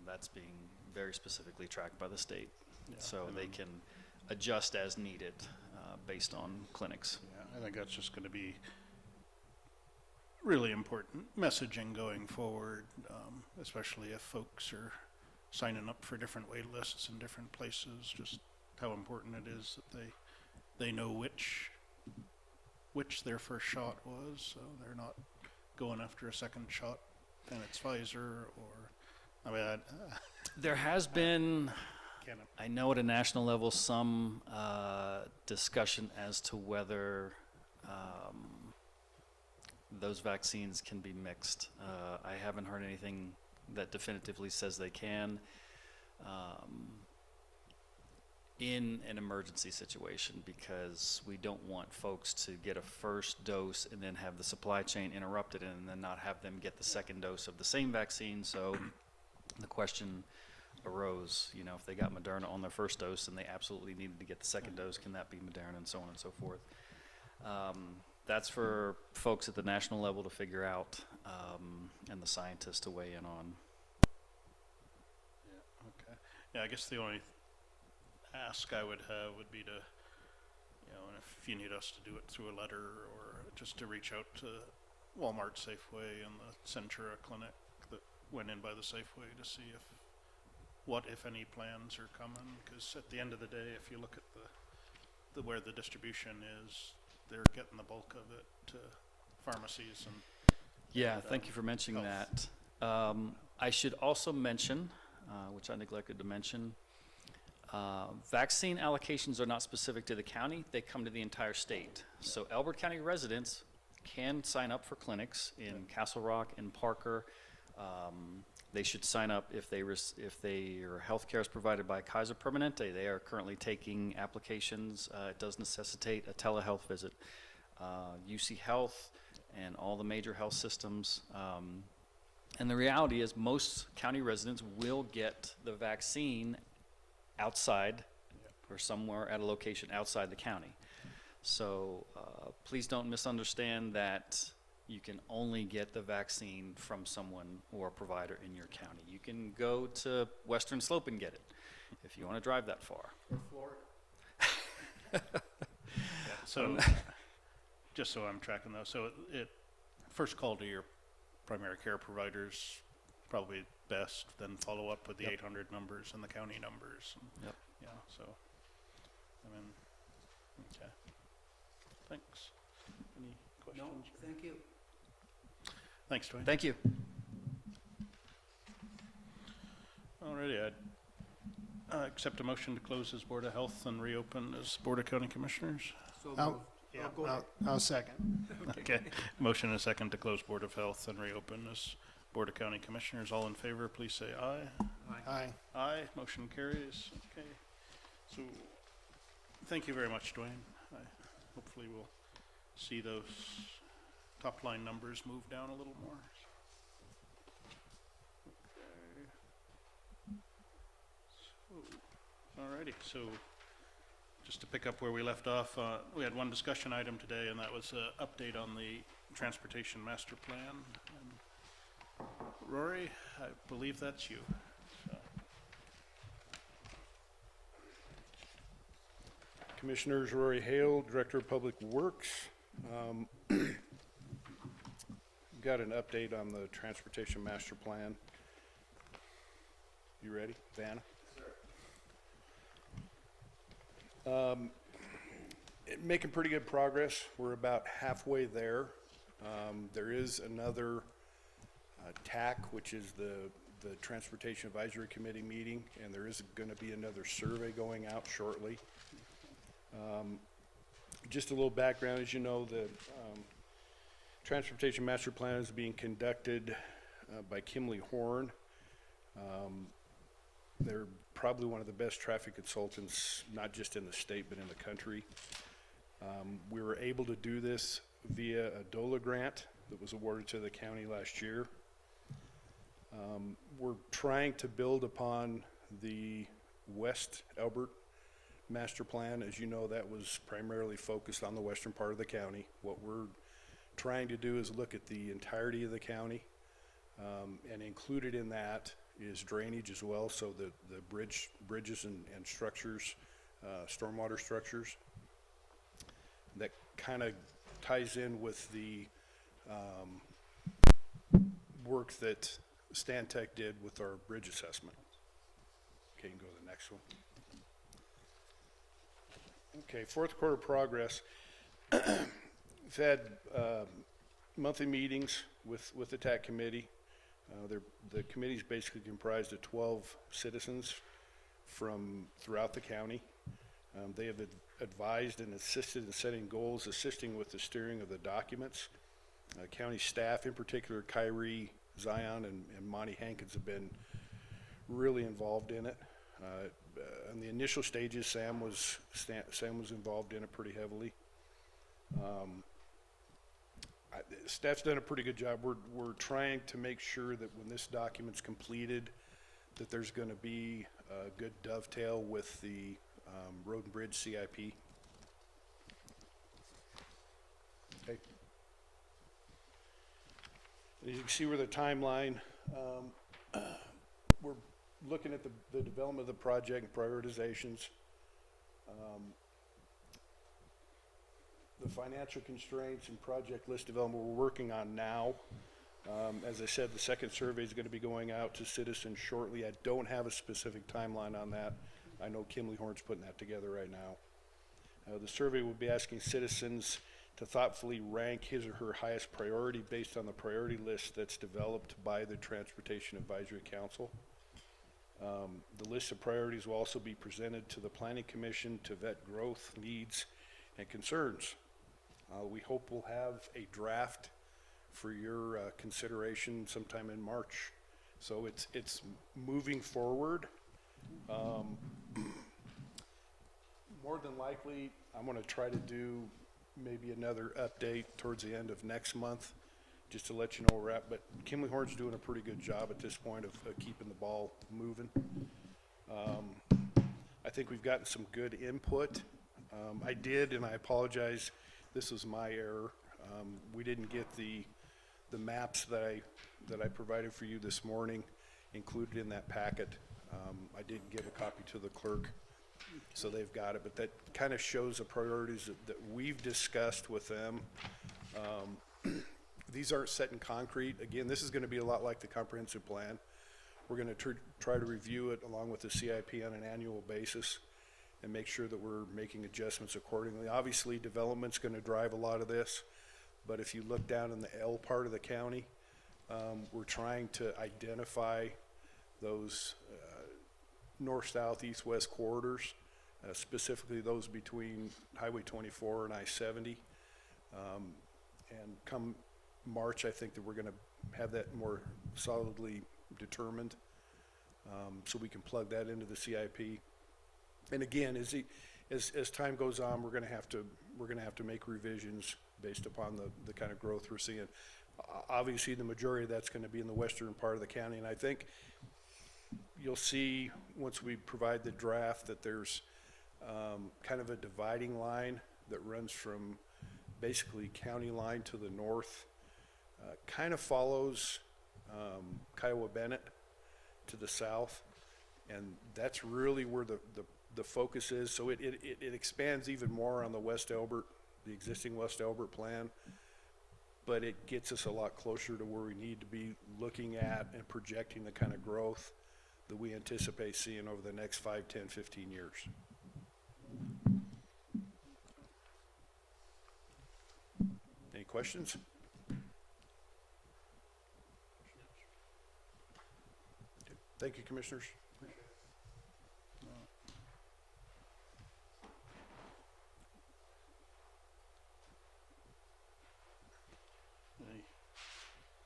that's being very specifically tracked by the state. Yeah, So and they can adjust as needed based on clinics. Yeah, I think that's just going to be really important messaging going forward, especially if folks are signing up for different wait lists in different places, just how important it is that they know which their first shot was, so they're not going after a second shot and it's Pfizer or, I mean, There has been, can't, I know at a national level, some discussion as to whether those vaccines can be mixed. I haven't heard anything that definitively says they can. In an emergency situation, because we don't want folks to get a first dose and then have the supply chain interrupted and then not have them get the second dose of the same vaccine. So the question arose, you know, if they got Moderna on their first dose and they absolutely needed to get the second dose, can that be Moderna, and so on and so forth. That's for folks at the national level to figure out, and the scientists to weigh in on. yeah, okay. Yeah, I guess the only ask I would have would be to, you know, if you need us to do it through a letter or just to reach out to Walmart, Safeway, and the Centura clinic that went in by the Safeway to see what, if any, plans are coming. Because at the end of the day, if you look at the where the distribution is, they're getting the bulk of it to pharmacies and. Yeah, thank you for mentioning health. that. I should also mention, which I neglected to mention, vaccine allocations are not specific to the county. They come to the entire state. So Elbert County residents can sign up for clinics in Castle Rock and Parker. They should sign up if their health care is provided by Kaiser Permanente. They are currently taking applications. It does necessitate a telehealth visit. UC Health and all the major health systems. And the reality is most county residents will get the vaccine outside or somewhere at a location outside the county. So please don't misunderstand that you can only get the vaccine from someone or a provider in your county. You can go to Western Slope and get it if you want to drive that far. Or Florida? Yeah, so, just so I'm tracking those, so it first call to your primary care providers, probably best, then follow up with the 800 numbers and the county numbers. And, Yep. yeah, so, I mean, okay. Thanks. Any No, questions? thank you. Thanks, Dwayne. Thank you. Alrighty, I'd accept a motion to close as Board of Health and reopen as Board of County Commissioners. So I'll- moved. Oh, go ahead. I'll second. Okay, motion and a second to close Board of Health and reopen as Board of County Commissioners. All in favor, please say aye. Aye. Aye, motion carries. Okay, so, thank you very much, Dwayne. Hopefully we'll see those top line numbers move down a little more. Alrighty, so just to pick up where we left off, we had one discussion item today, and that was an update on the transportation master plan. And Rory, I believe that's you. So. Commissioners, Rory Hale, Director of Public Works. Got an update on the transportation master plan. You ready, Vanna? Making pretty good progress. We're about halfway there. There is another TAC, which is the Transportation Advisory Committee meeting, and there is going to be another survey going out shortly. Just a little background, as you know, the Transportation Master Plan is being conducted by Kimley Horn. They're probably one of the best traffic consultants, not just in the state, but in the country. We were able to do this via a DOLA grant that was awarded to the county last year. We're trying to build upon the West Albert Master Plan. As you know, that was primarily focused on the western part of the county. What we're trying to do is look at the entirety of the county, and included in that is drainage as well, so the bridges and structures, stormwater structures. That kind of ties in with the work that Stantec did with our bridge assessment. Okay, you can go to the next one. Okay, fourth quarter progress. We've had monthly meetings with the TAC committee. The committee is basically comprised of 12 citizens from throughout the county. They have advised and assisted in setting goals, assisting with the steering of the documents. County staff, in particular, Kyrie, Zion, and Monty Hankins have been really involved in it. In the initial stages, Sam was involved in it pretty heavily. Staff's done a pretty good job. We're trying to make sure that when this document's completed, that there's going to be a good dovetail with the Road and Bridge CIP. Okay. As you can see where the timeline, we're looking at the development of the project and prioritizations. The financial constraints and project list development we're working on now. As I said, the second survey is going to be going out to citizens shortly. I don't have a specific timeline on that. I know Kimley Horn's putting that together right now. The survey will be asking citizens to thoughtfully rank his or her highest priority based on the priority list that's developed by the Transportation Advisory Council. The list of priorities will also be presented to the Planning Commission to vet growth, needs, and concerns. We hope we'll have a draft for your consideration sometime in March. So it's moving forward. More than likely, I'm going to try to do maybe another update towards the end of next month, just to let you know where we're at. But Kimley Horn's doing a pretty good job at this point of keeping the ball moving. I think we've gotten some good input. I did, and I apologize, this was my error. We didn't get the maps that I provided for you this morning included in that packet. I did give a copy to the clerk, so they've got it, but that kind of shows the priorities that we've discussed with them. These aren't set in concrete. Again, this is going to be a lot like the comprehensive plan. We're going to try to review it along with the CIP on an annual basis and make sure that we're making adjustments accordingly. Obviously, development's going to drive a lot of this, but if you look down in the L part of the county, we're trying to identify those north, south, east, west corridors, specifically those between Highway 24 and I-70. And come March, I think that we're going to have that more solidly determined, so we can plug that into the CIP. And again, as time goes on, we're going to have to make revisions based upon the kind of growth we're seeing. Obviously, the majority of that's going to be in the western part of the county, and I think you'll see, once we provide the draft, that there's kind of a dividing line that runs from basically county line to the north, kind of follows Kiowa Bennett to the south, and that's really where the focus is. So it expands even more on the West Elbert, the existing West Elbert plan, but it gets us a lot closer to where we need to be looking at and projecting the kind of growth that we anticipate seeing over the next 5, 10, 15 years. Any questions? Okay. Thank you, Commissioners. Any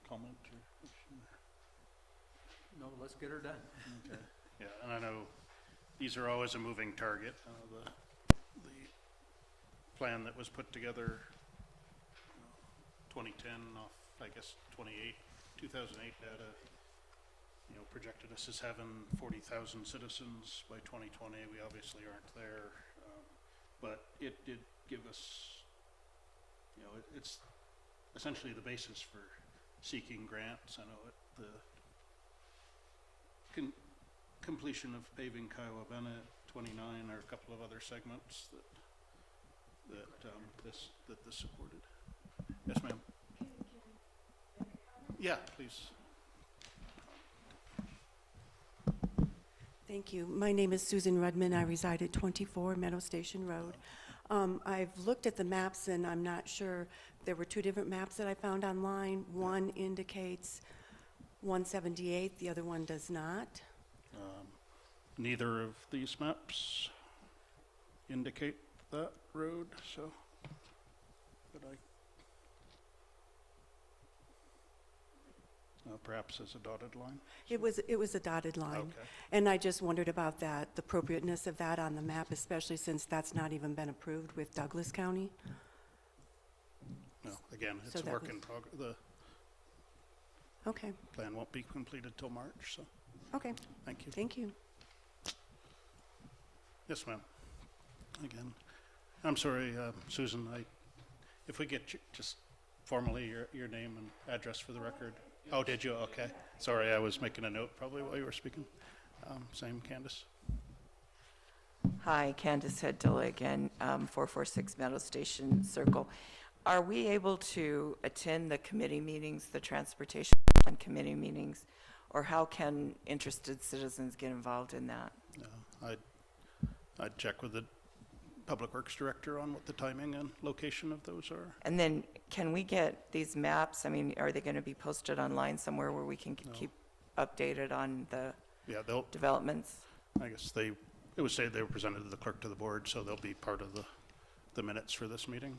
comment or question? No, let's get her done. Okay. Yeah, and I know these are always a moving target. The plan that was put together 2010 off, I guess, 2008 data, projected us as having 40,000 citizens by 2020. We obviously aren't there, but it did give us, it's essentially the basis for seeking grants. I know the completion of paving Kiowa Bennett, 29, or a couple of other segments that this supported. Yes, ma'am. Yeah, please. Thank you. My name is Susan Rudman. I reside at 24 Meadow Station Road. I've looked at the maps, and I'm not sure. There were two different maps that I found online. One indicates 178, the other one does not. Neither of these maps indicate that road, so perhaps as a dotted line. It was a dotted line. Okay. And I just wondered about that, the appropriateness of that on the map, especially since that's not even been approved with Douglas County. No, again, it's So a that work was- in progress. The Okay, plan won't be completed till March, so okay. thank you. Thank you. Yes, ma'am. Again, I'm sorry, Susan, if we get just formally your name and address for the record. Oh, did you? Okay. Sorry, I was making a note probably while you were speaking. Same, Candace. Hi, Candace Heddilla again, 446 Meadow Station Circle. Are we able to attend the committee meetings, the transportation committee meetings, or how can interested citizens get involved in that? No, I'd check with the Public Works Director on what the timing and location of those are. And then can we get these maps? I mean, are they going to be posted online somewhere where we can keep updated on the developments? I guess it was said they were presented to the clerk to the board, so they'll be part of the minutes for this meeting.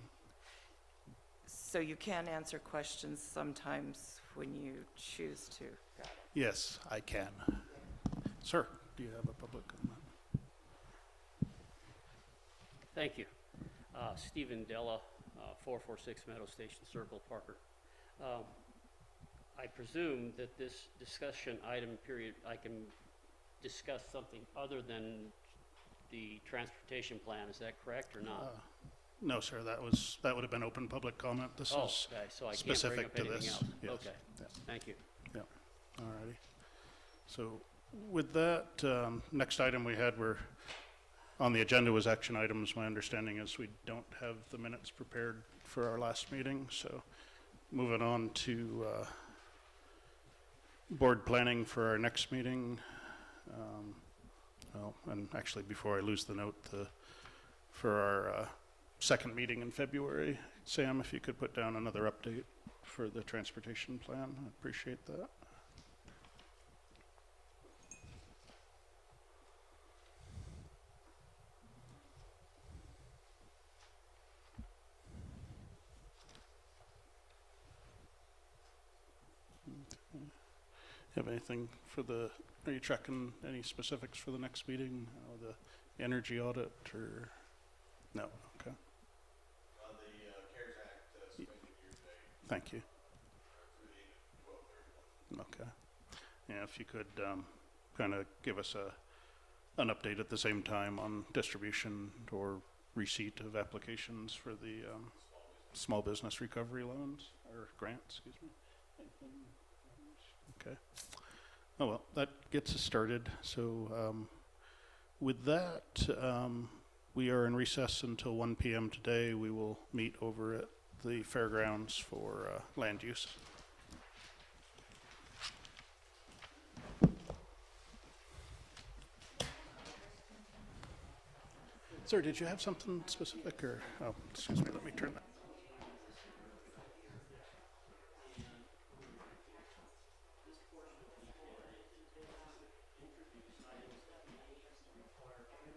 So you can answer questions sometimes when you choose to. Got it. Yes, I can. Sir, do you have a public comment? Thank you. Stephen Della, 446 Meadow Station Circle, Parker. I presume that this discussion item period, I can discuss something other than the transportation plan. Is that correct or not? No, sir, that would have been open public comment. This is okay, so I can't bring specific up to anything this. else. Yes. Okay, Yeah. thank you. Yeah, all righty. So with that, next item we had on the agenda was action items. My understanding is we don't have the minutes prepared for our last meeting, so moving on to board planning for our next meeting. And actually before I lose the note, for our second meeting in February, Sam, if you could put down another update for the transportation plan, I'd appreciate that. Have anything are you tracking any specifics for the next meeting? The energy audit or, no, okay. The CARES Act Thank you. Okay. Yeah, if you could kind of give us an update at the same time on distribution or receipt of applications for the small business recovery loans, or grants, excuse me. Okay. Oh, well, that gets us started. So with that, we are in recess until 1 p.m. today. We will meet over at the fairgrounds for land use. Sir, did you have something specific, or, oh, excuse me, let me turn that.